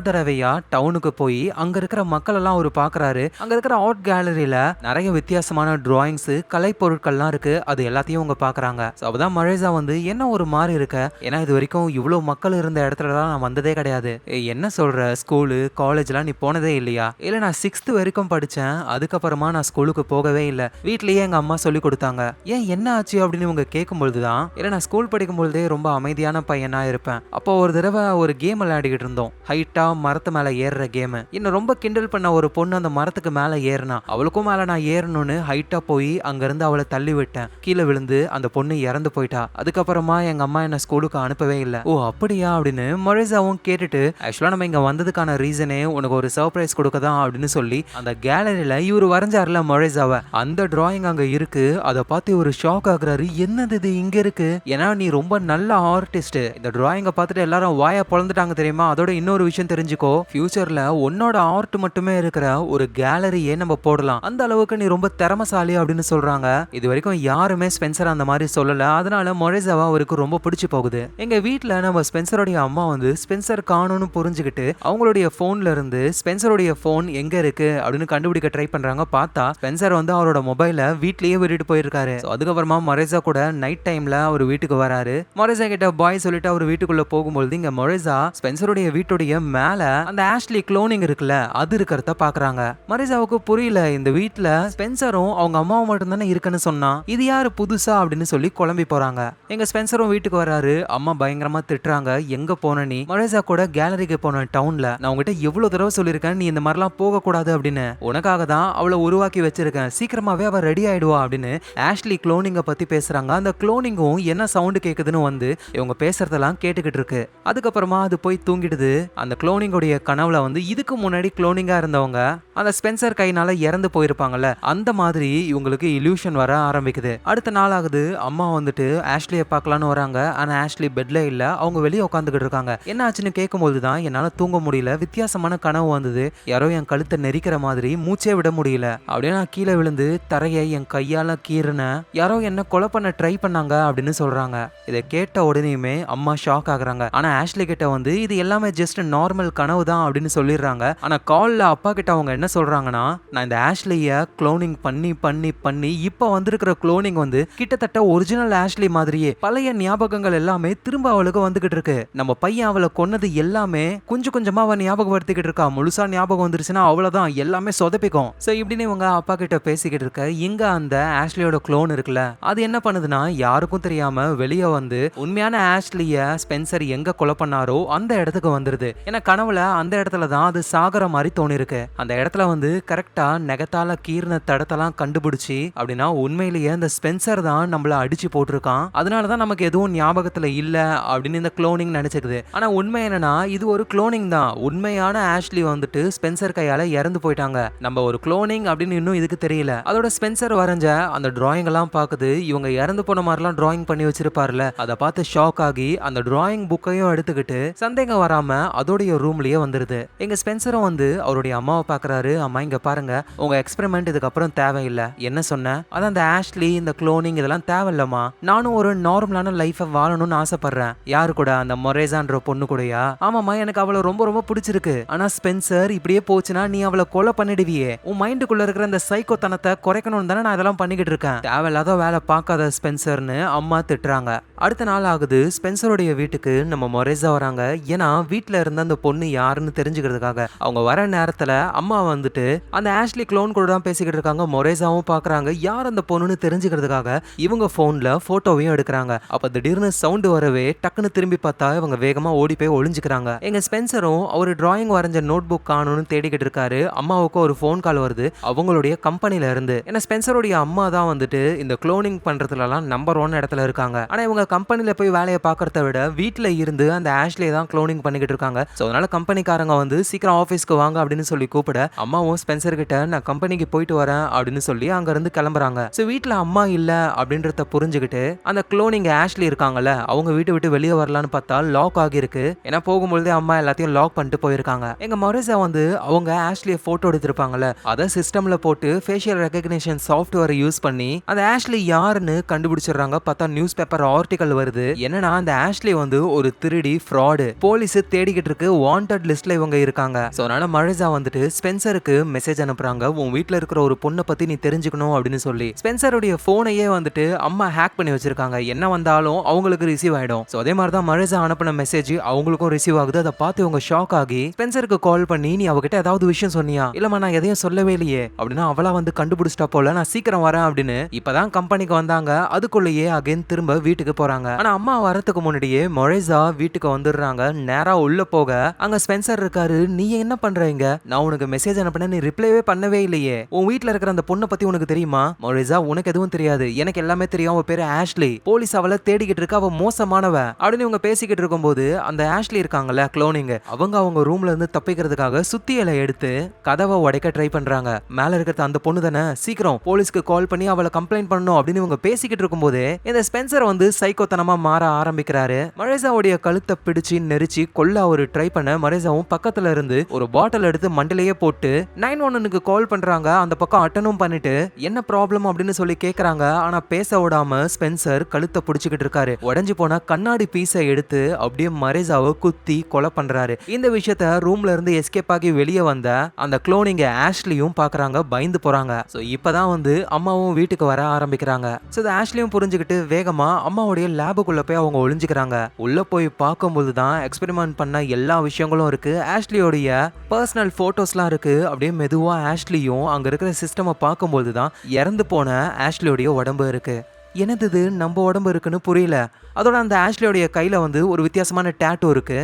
தடவையா டவுனுக்கு போய் அங்க இருக்கிற மக்கள் எல்லாம் அவர் பாக்குறாரு. அங்க இருக்கிற ஆர்ட் கேலரியில நிறைய வித்தியாசமான டிராயிங்ஸ், கலை பொருட்கள்லாம் இருக்கு, அது எல்லாத்தையும் அவங்க பாக்குறாங்க. அப்பதான் மொரேசா வந்து என்ன ஒரு மாதிரி இருக்க, ஏன்னா இது வரைக்கும் இவ்வளவு மக்கள் இருந்த இடத்துலலாம் நான் வந்ததே கிடையாது. என்ன சொல்ற, ஸ்கூலு காலேஜ்லாம் நீ போனதே இல்லையா? இல்ல, நான் 6th வரைக்கும் படிச்சேன், அதுக்கப்புறமா நான் ஸ்கூலுக்கு போகவே இல்லை, வீட்லயே எங்க அம்மா சொல்லி கொடுத்தாங்க. ஏன் என்ன ஆச்சு அப்படின்னு இவங்க கேட்கும்பொழுதுதான், இல்ல நான் ஸ்கூல் படிக்கும் பொழுதே ரொம்ப அமைதியான பையனா இருப்பேன், அப்போ ஒரு தடவை ஒரு கேம் விளையாடிக்கிட்டு இருந்தோம், ஹைட்டா மரத்து மேல ஏறுற கேம். இன்னும் ரொம்ப கிண்டல் பண்ண ஒரு பொண்ணு அந்த மரத்துக்கு மேல ஏறினா, அவளுக்கும் மேல நான் ஏறணும்னு ஹைட்டா போய் அங்க இருந்து அவளை தள்ளி விட்டேன், கீழே விழுந்து அந்த பொண்ணு இறந்து போயிட்டா, அதுக்கப்புறமா எங்க அம்மா என்ன ஸ்கூலுக்கு அனுப்பவே இல்லை. ஓ அப்படியா அப்படின்னு மொரேசாவும் கேட்டுட்டு, ஆக்சுவலா நம்ம இங்க வந்ததுக்கான ரீசனே உனக்கு ஒரு சர்ப்ரைஸ் கொடுக்க தான் அப்படின்னு சொல்லி அந்த கேலரியில இவரு வரைஞ்சாருல மொரேசாவை, அந்த டிராயிங் அங்க இருக்கு. அதை பார்த்து ஒரு ஷாக் ஆகுறாரு, என்னது இது இங்க இருக்கு, ஏன்னா நீ ரொம்ப நல்ல ஆர்டிஸ்ட், இந்த டிராயிங்கை பார்த்துட்டு எல்லாரும் வாயா பொழந்துட்டாங்க தெரியுமா. அதோட இன்னொரு விஷயம் தெரிஞ்சுக்கோ, ஃபியூச்சர்ல உன்னோட ஆர்ட் மட்டுமே இருக்கிற ஒரு கேலரியே நம்ம போடலாம், அந்த அளவுக்கு நீ ரொம்ப திறமசாலி அப்படின்னு சொல்றாங்க. இது வரைக்கும் யாருமே ஸ்பென்சர் அந்த மாதிரி சொல்லல, அதனால மொரேசாவா அவருக்கு ரொம்ப பிடிச்சு போகுது. எங்க வீட்டுல நம்ம ஸ்பென்சருடைய அம்மா வந்து ஸ்பென்சர் காணும்னு புரிஞ்சுக்கிட்டு அவங்களுடைய போன்ல இருந்து ஸ்பென்சருடைய போன் எங்க இருக்கு அப்படின்னு கண்டுபிடிக்க ட்ரை பண்றாங்க. பார்த்தா ஸ்பென்சர் வந்து அவரோட மொபைலை வீட்லயே விட்டுட்டு போயிருக்காரு. அதுக்கப்புறமா மொரேசா கூட நைட் டைம்ல அவர் வீட்டுக்கு வராரு. மொரேசா கிட்ட பாய் சொல்லிட்டு அவர் வீட்டுக்குள்ள போகும்போது இங்க மொரேசா ஸ்பென்சருடைய வீட்டுடைய மேல அந்த ஆஷ்லி க்ளோனிங் இருக்குல்ல, அது இருக்கிறத பாக்குறாங்க. மொரேசாவுக்கு புரியல, இந்த வீட்டுல ஸ்பென்சரும் அவங்க அம்மாவும் மட்டும் தானே இருக்குன்னு சொன்னா, இது யாரு புதுசா அப்படின்னு சொல்லி குழம்பி போறாங்க. எங்க ஸ்பென்சரும் வீட்டுக்கு வராரு, அம்மா பயங்கரமா திட்டுறாங்க, எங்க போன நீ? மொரேசா கூட கேலரிக்கு போன டவுன்ல, நான் உங்ககிட்ட எவ்வளவு தடவை சொல்லிருக்கேன் நீ இந்த மாதிரிலாம் போக கூடாது அப்படின்னு, உனக்காக தான் அவளை உருவாக்கி வச்சிருக்கேன், சீக்கிரமாவே அவ ரெடி ஆயிடுவா அப்படின்னு ஆஷ்லி க்ளோனிங்க பத்தி பேசுறாங்க. அந்த க்ளோனிங்கும் என்ன சவுண்ட் கேக்குதுன்னு வந்து இவங்க பேசுறதெல்லாம் கேட்டுக்கிட்டு இருக்கு. அதுக்கப்புறமா அது போய் தூங்கிடுது. அந்த க்ளோனிங்குடைய கனவுல வந்து இதுக்கு முன்னாடி க்ளோனிங்கா இருந்தவங்க அந்த ஸ்பென்சர் கையினால இறந்து போயிருப்பாங்கல்ல, அந்த மாதிரி இவங்களுக்கு இல்யூஷன் வர ஆரம்பிக்குது. அடுத்த நாள் ஆகுது, அம்மா வந்துட்டு ஆஷ்லியை பார்க்கலான்னு வராங்க. ஆனா ஆஷ்லி பெட்ல இல்ல, அவங்க வெளியே உட்காந்துக்கிட்டு இருக்காங்க. என்ன ஆச்சுன்னு கேட்கும்போது தான், என்னால தூங்க முடியல, வித்தியாசமான கனவு வந்தது, யாரோ என் கழுத்தை நெரிக்கிற மாதிரி, மூச்சே விட முடியல, அப்படியே நான் கீழே விழுந்து தரையை என் கையால கீறின, யாரோ என்ன கொலை பண்ண ட்ரை பண்ணாங்க அப்படின்னு சொல்றாங்க. இதை கேட்ட உடனேயுமே அம்மா ஷாக் ஆகுறாங்க. ஆனா ஆஷ்லி கிட்ட வந்து இது எல்லாமே ஜஸ்ட் நார்மல் கனவு தான் அப்படின்னு சொல்லிடுறாங்க. ஆனா கால்ல அப்பா கிட்ட அவங்க என்ன சொல்றாங்கன்னா, நான் இந்த ஆஷ்லிய க்ளோனிங் பண்ணி பண்ணி பண்ணி இப்ப வந்திருக்கிற க்ளோனிங் வந்து கிட்டத்தட்ட ஒரிஜினல் ஆஷ்லி மாதிரியே பழைய ஞாபகங்கள் எல்லாமே திரும்ப அவளுக்கு வந்துகிட்டு இருக்கு, நம்ம பையன் அவளை கொன்னது எல்லாமே கொஞ்சம் கொஞ்சமா அவன் ஞாபகப்படுத்திக்கிட்டு இருக்கா, முழுசா ஞாபகம் வந்துருச்சுன்னா அவ்வளவுதான், எல்லாமே சொதப்பிக்கும். சோ இப்படின்னு இவங்க அப்பா கிட்ட பேசிக்கிட்டு இருக்க இங்க அந்த ஆஷ்லியோட க்ளோன் இருக்குல்ல, அது என்ன பண்ணுதுன்னா யாருக்கும் தெரியாம வெளியே வந்து உண்மையான ஆஷ்லிய ஸ்பென்சர் எங்க கொலை பண்ணாரோ அந்த இடத்துக்கு வந்துருது. ஏன்னா கனவுல அந்த இடத்துல தான் அது சாகர மாதிரி தோணிருக்கு. அந்த இடத்துல வந்து கரெக்டா நெகத்தால கீர்ன தடத்தெல்லாம் கண்டுபிடிச்சி அப்படின்னா உண்மையிலேயே அந்த ஸ்பென்சர் தான் நம்மள அடிச்சு போட்டிருக்கான், அதனாலதான் நமக்கு எதுவும் ஞாபகத்துல இல்ல அப்படின்னு இந்த குளோனிங் நினைச்சுக்குது. ஆனா உண்மை என்னன்னா இது ஒரு குளோனிங் தான். உண்மையான ஆஷ்லி வந்துட்டு ஸ்பென்சர் கையால இறந்து போயிட்டாங்க. நம்ம ஒரு குளோனிங் அப்படின்னு இன்னும் இதுக்கு தெரியல. அதோட ஸ்பென்சர் வரைஞ்ச அந்த டிராயிங் எல்லாம் பாக்குது. இவங்க இறந்து போன மாதிரிலாம் டிராயிங் பண்ணி வச்சிருப்பாருல, அதை பார்த்து ஷாக் ஆகி அந்த டிராயிங் புக்கையும் எடுத்துக்கிட்டு சந்தேகம் வராம அதோடைய ரூம்லயே வந்துருது. எங்க ஸ்பென்சரும் வந்து அவருடைய அம்மாவை பாக்குறாரு. அம்மா இங்க பாருங்க, உங்க எக்ஸ்பெரிமெண்ட் இதுக்கப்புறம் தேவையில்லை. என்ன சொன்ன? அதான் அந்த ஆஷ்லி இந்த குளோனிங் இதெல்லாம் தேவையில்லம்மா. நானும் ஒரு நார்மலான லைஃபை வாழணும்னு ஆசைப்படுறேன். யாரு கூட? அந்த மொரேசான்ற பொண்ணு கூடயா? ஆமாமா, எனக்கு அவளை ரொம்ப ரொம்ப பிடிச்சிருக்கு. ஆனா ஸ்பென்சர் இப்படியே போச்சுன்னா நீ அவளை கொலை பண்ணிடுவியே. உன் மைண்டுக்குள்ள இருக்கிற அந்த சைக்கோத்தனத்தை குறைக்கணும்னு தானே நான் இதெல்லாம் பண்ணிக்கிட்டு இருக்கேன். தேவையில்லாத வேலை பார்க்காத ஸ்பென்சர்னு அம்மா திட்டுறாங்க. அடுத்த நாள் ஆகுது. ஸ்பென்சருடைய வீட்டுக்கு நம்ம மொரேசா வராங்க. ஏன்னா வீட்டுல இருந்த அந்த பொண்ணு யாருன்னு தெரிஞ்சுக்கிறதுக்காக. அவங்க வர நேரத்துல அம்மா வந்துட்டு அந்த ஆஷ்லி க்ளோன் கூட தான் பேசிக்கிட்டு இருக்காங்க. மொரேசாவும் பாக்குறாங்க யார் அந்த பொண்ணுன்னு தெரிஞ்சுக்கிறதுக்காக இவங்க போன்ல போட்டோவையும் எடுக்கிறாங்க. அப்ப திடீர்னு சவுண்ட் வரவே டக்குன்னு திரும்பி பார்த்தா இவங்க வேகமா ஓடி போய் ஒளிஞ்சுக்கிறாங்க. எங்க ஸ்பென்சரும் அவர் டிராயிங் வரைஞ்ச நோட் புக் காணும்னு தேடிக்கிட்டு இருக்காரு. அம்மாவுக்கு ஒரு போன் கால் வருது அவங்களுடைய கம்பெனில இருந்து. ஏன்னா ஸ்பென்சருடைய அம்மா தான் வந்துட்டு இந்த குளோனிங் பண்றதுலாம் நம்பர் 1 இடத்துல இருக்காங்க. ஆனா இவங்க கம்பெனில போய் வேலையை பார்க்கறத விட வீட்டுல இருந்து அந்த ஆஷ்லியை தான் குளோனிங் பண்ணிக்கிட்டு இருக்காங்க. சோ அதனால கம்பெனிக்காரங்க வந்து சீக்கிரம் ஆபீஸ்க்கு வாங்க அப்படின்னு சொல்லி கூப்பிட அம்மாவும் ஸ்பென்சர் கிட்ட நான் கம்பெனிக்கு போயிட்டு வரேன் அப்படின்னு சொல்லி அங்க இருந்து கிளம்புறாங்க. சோ வீட்டுல அம்மா இல்ல அப்படின்றத புரிஞ்சுக்கிட்டு அந்த குளோனிங் ஆஷ்லி இருக்காங்கல்ல, அவங்க வீட்டை விட்டு வெளியே வரலான்னு பார்த்தா லாக் ஆகிருக்கு. ஏன்னா போகும்போதே அம்மா எல்லாத்தையும் லாக் பண்ணிட்டு போயிருக்காங்க. எங்க மொரேசா வந்து அவங்க ஆஷ்லியை போட்டோ எடுத்திருப்பாங்கல்ல, அதை சிஸ்டம்ல போட்டு ஃபேஷியல் ரெகக்னிஷன் சாஃப்ட்வேர் யூஸ் பண்ணி அந்த ஆஷ்லி யாருன்னு கண்டுபிடிச்சிடுறாங்க. பார்த்தா நியூஸ் பேப்பர் ஆர்டிகல் வருது. என்னன்னா அந்த ஆஷ்லி வந்து ஒரு திருடி ஃப்ராடு, போலீஸ் தேடிக்கிட்டு இருக்கு, வாண்டட் லிஸ்ட்ல இவங்க இருக்காங்க. சோ அதனால மொரேசா வந்துட்டு ஸ்பென்சருக்கு மெசேஜ் அனுப்புறாங்க. உன் வீட்டுல இருக்கிற ஒரு பொண்ணை பத்தி நீ தெரிஞ்சுக்கணும் அப்படின்னு சொல்லி. ஸ்பென்சருடைய போனையே வந்துட்டு அம்மா ஹேக் பண்ணி வச்சிருக்காங்க. என்ன வந்தாலும் அவங்களுக்கு ரிசீவ் ஆயிடும். சோ அதே மாதிரி தான் மொரேசா அனுப்பின மெசேஜ் அவங்களுக்கும் ரிசீவ் ஆகுது. அதை பார்த்து இவங்க ஷாக் ஆகி ஸ்பென்சருக்கு கால் பண்ணி நீ அவகிட்ட ஏதாவது விஷயம் சொன்னியா? இல்லம்மா நான் எதையும் சொல்லவே இல்லையே அப்படின்னா அவளா வந்து கண்டுபிடிச்சிட்டா போல, நான் சீக்கிரம் வரேன் அப்படின்னு இப்பதான் கம்பெனிக்கு வந்தாங்க. அதுக்குள்ளேயே அகைன் திரும்ப வீட்டுக்கு போறாங்க. ஆனா அம்மா வரதுக்கு முன்னாடியே மொரேசா வீட்டுக்கு வந்துடுறாங்க. நேரா உள்ள போக அங்க ஸ்பென்சர் இருக்காரு. நீ என்ன பண்றீங்க? நான் உனக்கு மெசேஜ் அனுப்பின, நீ ரிப்ளைவே பண்ணவே இல்லையே. உன் வீட்டுல இருக்கிற அந்த பொண்ணை பத்தி உனக்கு தெரியுமா? மொரேசா உனக்கு எதுவும் தெரியாது, எனக்கு எல்லாமே தெரியும். அவ பேரு ஆஷ்லி, போலீஸ் அவளை தேடிக்கிட்டு இருக்க, அவ மோசமானவ அப்படின்னு இவங்க பேசிக்கிட்டு இருக்கும்போது அந்த ஆஷ்லி இருக்காங்கல்ல குளோனிங், அவங்க ரூம்ல இருந்து தப்பிக்கிறதுக்காக சுத்தியலை எடுத்து கதவை உடைக்க ட்ரை பண்றாங்க. மேல இருக்கிறது அந்த பொண்ணு தானே, சீக்கிரம் போலீஸ்க்கு கால் பண்ணி அவளை கம்ப்ளைண்ட் பண்ணணும் அப்படின்னு இவங்க பேசிக்கிட்டு இருக்கும்போது இந்த ஸ்பென்சர் வந்து சைக்கோத்தனமா மாற ஆரம்பிக்கிறாரு. மொரேசாவுடைய கழுத்தை பிடிச்சு நெரிச்சு கொல்ல அவரு ட்ரை பண்ண மொரேசாவும் பக்கத்துல இருந்து ஒரு பாட்டில் எடுத்து மண்டிலேயே போட்டு 911க்கு கால் பண்றாங்க. அந்த பக்கம் அட்டனும் பண்ணிட்டு என்ன ப்ராப்ளம் அப்படின்னு சொல்லி கேக்குறாங்க. ஆனா பேச விடாம ஸ்பென்சர் கழுத்தை பிடிச்சுக்கிட்டு இருக்காரு. உடைஞ்சு போன கண்ணாடி பீஸை எடுத்து அப்படியே மொரேசாவை குத்தி கொலை பண்றாரு. இந்த விஷயத்த ரூம்ல இருந்து எஸ்கேப் ஆகி வெளியே வந்த அந்த குளோனிங் ஆஷ்லியும் பாக்குறாங்க, பயந்து போறாங்க. சோ இப்பதான் வந்து அம்மாவும் வீட்டுக்கு வர ஆரம்பிக்கிறாங்க. சோ ஆஷ்லியும் புரிஞ்சுக்கிட்டு வேகமா அம்மாவுடைய லேபுக்குள்ள போய் அவங்க ஒளிஞ்சுக்கிறாங்க. உள்ள போய் பார்க்கும்போது தான் எக்ஸ்பெரிமெண்ட் பண்ண எல்லா விஷயங்களும் இருக்கு. ஆஷ்லியோடைய பர்சனல் போட்டோஸ்லாம் இருக்கு. அப்படியே மெதுவா ஆஷ்லியும் அங்க இருக்கிற சிஸ்டமை பார்க்கும்போது தான் இறந்து போன ஆஷ்லியோடைய உடம்பு இருக்கு. என்னது இது நம்ம உடம்பு இருக்குன்னு புரியல. அதோட அந்த ஆஷ்லியோடைய கையில வந்து ஒரு வித்தியாசமான டேட்டூ இருக்கு.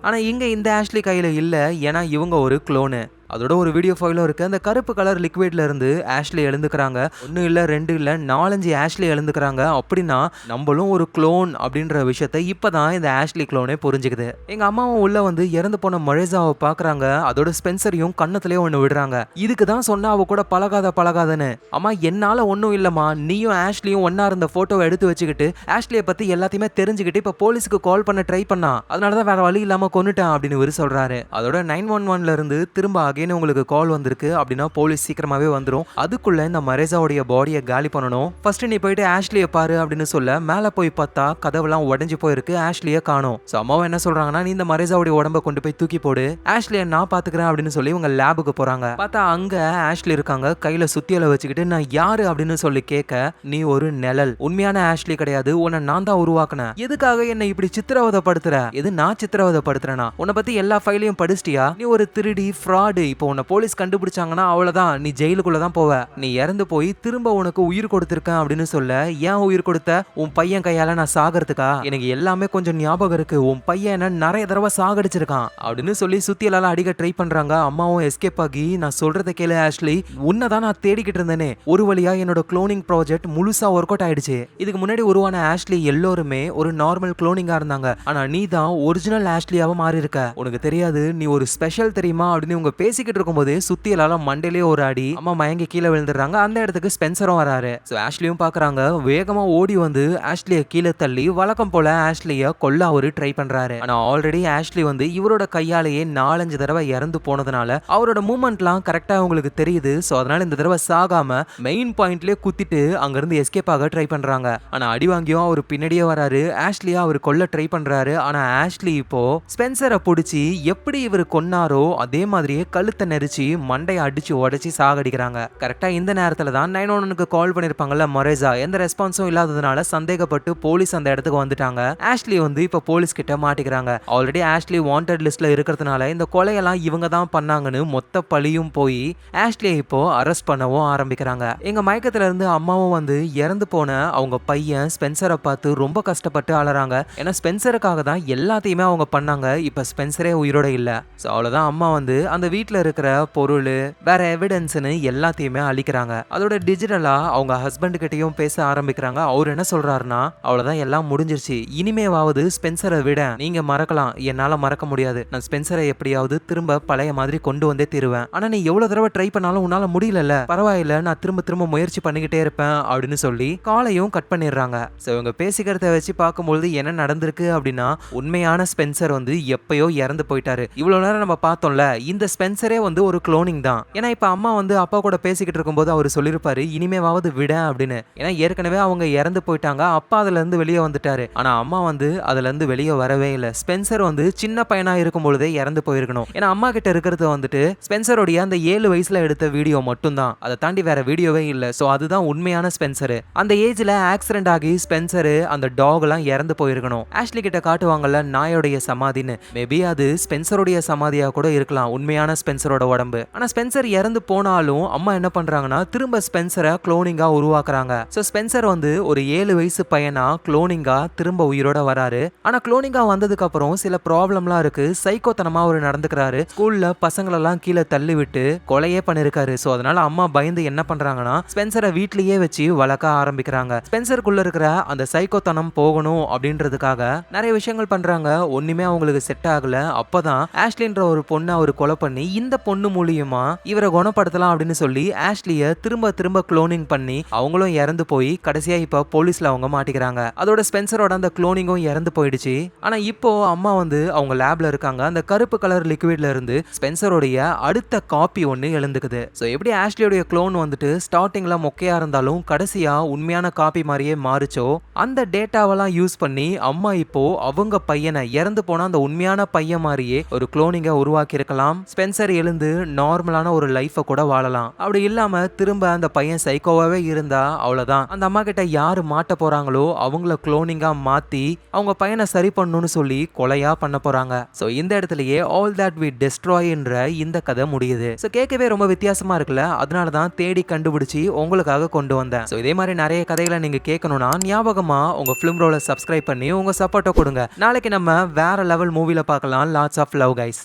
ஆனா இங்க இந்த ஆஷ்லி கையில இல்ல, ஏன்னா இவங்க ஒரு குளோனு. அதோட ஒரு வீடியோ ஃபைலும் இருக்கு. அந்த கருப்பு கலர் லிக்விட்ல இருந்து ஆஷ்லி எழுந்துக்கிறாங்க. 1 இல்ல 2 இல்ல 4-5 ஆஷ்லி எழுந்துக்கிறாங்க. அப்படின்னா நம்மளும் ஒரு குளோன் அப்படின்ற விஷயத்த இப்பதான் இந்த ஆஷ்லி குளோனே புரிஞ்சுக்குது. எங்க அம்மாவும் உள்ள வந்து இறந்து போன மொரேசாவை பாக்குறாங்க. அதோட ஸ்பென்சரையும் கண்ணத்திலே ஒண்ணு விடுறாங்க. இதுக்கு தான் சொன்னா அவ கூட பழகாதன்னு. அம்மா என்னால ஒன்னும் இல்லம்மா, நீயும் ஆஷ்லியும் ஒன்னா இருந்த போட்டோவை எடுத்து வச்சுக்கிட்டு ஆஷ்லியை பத்தி எல்லாத்தையுமே தெரிஞ்சுக்கிட்டு இப்ப போலீஸுக்கு கால் பண்ண ட்ரை பண்ணா, அதனாலதான் வேற வழி இல்லாம கொன்னுட்டேன் அப்படின்னு இவரு சொல்றாரு. அதோட 911ல இருந்து திரும்ப உங்களுக்கு கால் வந்திருக்கு அப்படின்னா போலீஸ் சீக்கிரமாவே வந்துரும். அதுக்குள்ள இந்த மொரேசாவுடைய பாடியை காலி பண்ணணும். ஃபர்ஸ்ட் நீ போயிட்டு ஆஷ்லியை பாரு அப்படின்னு சொல்ல மேல போய் பார்த்தா கதவெல்லாம் உடைஞ்சு போயிருக்கு. ஆஷ்லியை காணோம். சோ அம்மாவும் என்ன சொல்றாங்கன்னா நீ இந்த மொரேசாவுடைய உடம்ப கொண்டு போய் தூக்கி போடு, ஆஷ்லியை நான் பாத்துக்கிறேன் அப்படின்னு சொல்லி இவங்க லேபுக்கு போறாங்க. பார்த்தா அங்க ஆஷ்லி இருக்காங்க. கையில சுத்தியலை வச்சுக்கிட்டு நான் யாரு அப்படின்னு சொல்லி கேட்க நீ ஒரு நிழல், உண்மையான ஆஷ்லி கிடையாது, உன்னை நான் தான் உருவாக்குனேன், எதுக்காக என்ன இப்படி சித்திரவதைப்படுத்துற? எது நான் சித்திரவதைப்படுத்துறேனா? உன்னை பத்தி எல்லா ஃபைலையும் படிச்சிட்டியா? நீ ஒரு திருடி ஃப்ராடு, இப்போ உன்னை போலீஸ் கண்டுபிடிச்சாங்கன்னா அவ்வளவுதான், நீ ஜெயிலுக்குள்ள தான் போவ, நீ இறந்து போய் திரும்ப உனக்கு உயிர் கொடுத்திருக்கேன் அப்படின்னு சொல்ல. ஏன் உயிர் கொடுத்த? உன் பையன் கையால நான் சாகிறதுக்கா? எனக்கு எல்லாமே கொஞ்சம் ஞாபகம் இருக்கு, உன் பையன் என்ன நிறைய தடவை சாகடிச்சிருக்கான் அப்படின்னு சொல்லி சுத்தியலால அடிக்க ட்ரை பண்றாங்க. அம்மாவும் எஸ்கேப் ஆகி, நான் சொல்றத கேளு ஆஷ்லி, உன்னதான் நான் தேடிக்கிட்டு இருந்தேனே, ஒரு வழியா என்னோட குளோனிங் ப்ராஜெக்ட் முழுசா ஒர்க் அவுட் ஆயிடுச்சு. இதுக்கு முன்னாடி உருவான ஆஷ்லி எல்லாருமே ஒரு நார்மல் குளோனிங்கா இருந்தாங்க, ஆனா நீ தான் ஒரிஜினல் ஆஷ்லியாவா மாறி இருக்க, உனக்கு தெரியாது, நீ ஒரு ஸ்பெஷல் தெரியுமா அப்படின்னு இவங்க பேசிக்கிட்டு இருக்கும்போது சுத்தியலால மண்டையிலேயே ஒரு அடி, அம்மா மயங்கி கீழே விழுந்துடுறாங்க. அந்த இடத்துக்கு ஸ்பென்சரும் வராரு. சோ ஆஷ்லியும் பாக்குறாங்க, வேகமா ஓடி வந்து ஆஷ்லிய கீழே தள்ளி வழக்கம் போல ஆஷ்லிய கொல்ல அவரு ட்ரை பண்றாரு. ஆனா ஆல்ரெடி ஆஷ்லி வந்து இவரோட கையாலேயே 4-5 தடவை இறந்து போனதுனால அவரோட மூவ்மெண்ட்லாம் கரெக்டா உங்களுக்கு தெரியுது. சோ அதனால இந்த தடவை சாகாம மெயின் பாயிண்ட்லயே குத்திட்டு அங்க இருந்து எஸ்கேப் ஆக ட்ரை பண்றாங்க. ஆனா அடி வாங்கியும் அவர் பின்னாடியே வராரு. ஆஷ்லியா அவர் கொல்ல ட்ரை பண்றாரு. ஆனா ஆஷ்லி இப்போ ஸ்பென்சரை பிடிச்சி எப்படி இவர் கொன்னாரோ அதே மாதிரியே கழுத்தை நெரிச்சு மண்டையை அடிச்சு உடைச்சு சாகடிக்கிறாங்க. கரெக்டா இந்த நேரத்துல தான் 911க்கு கால் பண்ணிருப்பாங்கல்ல மொரேசா, எந்த ரெஸ்பான்ஸும் இல்லாததுனால சந்தேகப்பட்டு போலீஸ் அந்த இடத்துக்கு வந்துட்டாங்க. ஆஷ்லி வந்து இப்ப போலீஸ் கிட்ட மாட்டிக்கிறாங்க. ஆல்ரெடி ஆஷ்லி வாண்டட் லிஸ்ட்ல இருக்கிறதுனால இந்த கொலையெல்லாம் இவங்க தான் பண்ணாங்கன்னு மொத்த பழியும் போய் ஆஷ்லியை இப்போ அரெஸ்ட் பண்ணவும் ஆரம்பிக்கிறாங்க. எங்க மயக்கத்துல இருந்து அம்மாவும் வந்து இறந்து போன அவங்க பையன் ஸ்பென்சரை பார்த்து ரொம்ப கஷ்டப்பட்டு அழறாங்க. ஏன்னா ஸ்பென்சருக்காக தான் எல்லாத்தையுமே அவங்க பண்ணாங்க. இப்ப ஸ்பென்சரே உயிரோட இல்ல. சோ அவ்வளவுதான், அம்மா வந்து அந்த வீட்டுல இருக்கிற பொருள் வேற எவிடன்ஸ்னு எல்லாத்தையுமே அழிக்கிறாங்க. அதோட டிஜிட்டலா அவங்க ஹஸ்பண்ட் கிட்டயும் பேச ஆரம்பிக்கிறாங்க. அவர் என்ன சொல்றாருன்னா, அவ்வளவுதான் எல்லாம் முடிஞ்சிருச்சு, இனிமேவாவது ஸ்பென்சரை விட நீங்க மறக்கலாம், என்னால மறக்க முடியாது, நான் ஸ்பென்சரை எப்படியாவது திரும்ப பழைய மாதிரி கொண்டு வந்தே தருவேன், ஆனா நீ எவ்வளவு தடவை ட்ரை பண்ணாலும் உன்னால முடியல, பரவாயில்ல, நான் திரும்ப திரும்ப முயற்சி பண்ணிக்கிட்டே இருப்பேன் அப்படின்னு சொல்லி காலையும் கட் பண்ணிடுறாங்க. சோ இவங்க பேசிக்கிறத வச்சு பார்க்கும்போது என்ன நடந்திருக்கு அப்படின்னா, உண்மையான ஸ்பென்சர் வந்து எப்பயோ இறந்து போயிட்டாரு. இவ்வளவு நேரம் நம்ம பார்த்தோம்ல, இந்த ஸ்பென்சரே வந்து ஒரு குளோனிங் தான். ஏன்னா இப்ப அம்மா வந்து அப்பா கூட பேசிக்கிட்டு இருக்கும்போது அவர் சொல்லிருப்பாரு, இனிமேவாவது விட அப்படின்னு. ஏன்னா ஏற்கனவே அவங்க இறந்து போயிட்டாங்க, அப்பா அதுல இருந்து வெளியே வந்துட்டாரு. ஆனா அம்மா வந்து அதுல இருந்து வெளியே வரவே இல்லை. ஸ்பென்சர் வந்து சின்ன பையனா இருக்கும் பொழுதே இறந்து போயிருக்கணும். ஏன்னா அம்மா கிட்ட இருக்கிறது வந்துட்டு ஸ்பென்சருடைய அந்த 7 வயசுல எடுத்த வீடியோ மட்டும் தான், அதை தாண்டி வேற வீடியோவே இல்லை. சோ அதுதான் உண்மையான ஸ்பென்சர். அந்த ஏஜ்ல ஆக்சிடென்ட் ஆகி ஸ்பென்சர் அந்த டாக் எல்லாம் இறந்து போயிருக்கணும். ஆஷ்லி கிட்ட காட்டுவாங்கல்ல நாயோடைய சமாதின்னு, மேபி அது ஸ்பென்சருடைய சமாதியா கூட இருக்கலாம், உண்மையான ஸ்பென்சரோட உடம்பு. ஆனா ஸ்பென்சர் இறந்து போனாலும் அம்மா என்ன பண்றாங்கன்னா திரும்ப ஸ்பென்சரை குளோனிங்கா உருவாக்குறாங்க. சோ ஸ்பென்சர் வந்து ஒரு 7 வயசு பையனா குளோனிங்கா திரும்ப உயிரோட வராரு. ஆனா குளோனிங்கா வந்ததுக்கு அப்புறம் சில ப்ராப்ளம்லாம் இருக்கு. சைக்கோத்தனமா அவர் நடந்துக்கிறாரு. ஸ்கூல்ல பசங்களெல்லாம் கீழே தள்ளி விட்டு கொலையே பண்ணிருக்காரு. சோ அதனால அம்மா பயந்து என்ன பண்றாங்கன்னா ஸ்பென்சரை வீட்லயே வச்சு வளர்க்க ஆரம்பிக்கிறாங்க. ஸ்பென்சருக்குள்ள இருக்கிற அந்த சைக்கோத்தனம் போகணும் அப்படின்றதுக்காக நிறைய விஷயங்கள் பண்றாங்க. ஒண்ணுமே அவங்களுக்கு செட் ஆகல. அப்பதான் ஆஷ்லின்ற ஒரு பொண்ணை அவர் கொலை பண்ணி இந்த பொண்ணு மூலியமா இவரை குணப்படுத்தலாம் அப்படின்னு சொல்லி ஆஷ்லிய திரும்ப திரும்ப குளோனிங் பண்ணி அவங்களும் இறந்து போய் கடைசியா இப்ப போலீஸ்ல அவங்க மாட்டிக்கிறாங்க. அதோட ஸ்பென்சரோட அந்த குளோனிங்கும் இறந்து போயிடுச்சு. ஆனா இப்போ அம்மா வந்து அவங்க லேப்ல இருக்காங்க. அந்த கருப்பு கலர் லிக்விட்ல இருந்து ஸ்பென்சரோடைய அடுத்த காப்பி ஒன்னு எழுந்துக்குது. சோ எப்படி ஆஷ்லியோட குளோன் வந்துட்டு ஸ்டார்டிங்ல மொக்கையா இருந்தாலும் கடைசியா உண்மையான காப்பி மாதிரியே மாறிச்சோ, அந்த டேட்டாவெல்லாம் யூஸ் பண்ணி அம்மா இப்போ அவங்க பையனை இறந்து போன அந்த உண்மையான பையன் மாதிரியே ஒரு குளோனிங்க உருவாக்கி இருக்கலாம். ஸ்பென்சர் எழுந்து நார்மலான ஒரு லைஃபை கூட வாழலாம். அப்படி இல்லாம திரும்ப அந்த பையன் சைக்கோவாவே இருந்தா அவ்வளவுதான், அந்த அம்மா கிட்ட யாரு மாட்ட போறாங்களோ அவங்கள குளோனிங்கா மாத்தி அவங்க பையனை சரி பண்ணணும்னு சொல்லி கொலையா பண்ண போறாங்க. சோ இந்த இடத்துலயே ஆல் தட் வி டெஸ்ட்ராய் என்ற இந்த கதை முடியுது. சோ கேட்கவே ரொம்ப வித்தியாசமா இருக்குல்ல, அதனாலதான் தேடி கண்டுபிடிச்சு உங்களுக்காக கொண்டு வந்தேன். சோ இதே மாதிரி நிறைய கதைகளை நீங்க கேட்கணும்னா ஞாபகமா உங்க ஃபிலிம் ரோல சப்ஸ்கிரைப் பண்ணி உங்க சப்போர்ட்டை கொடுங்க. நாளைக்கு நம்ம வேற லெவல் மூவில பார்க்கலாம். Lots of love guys.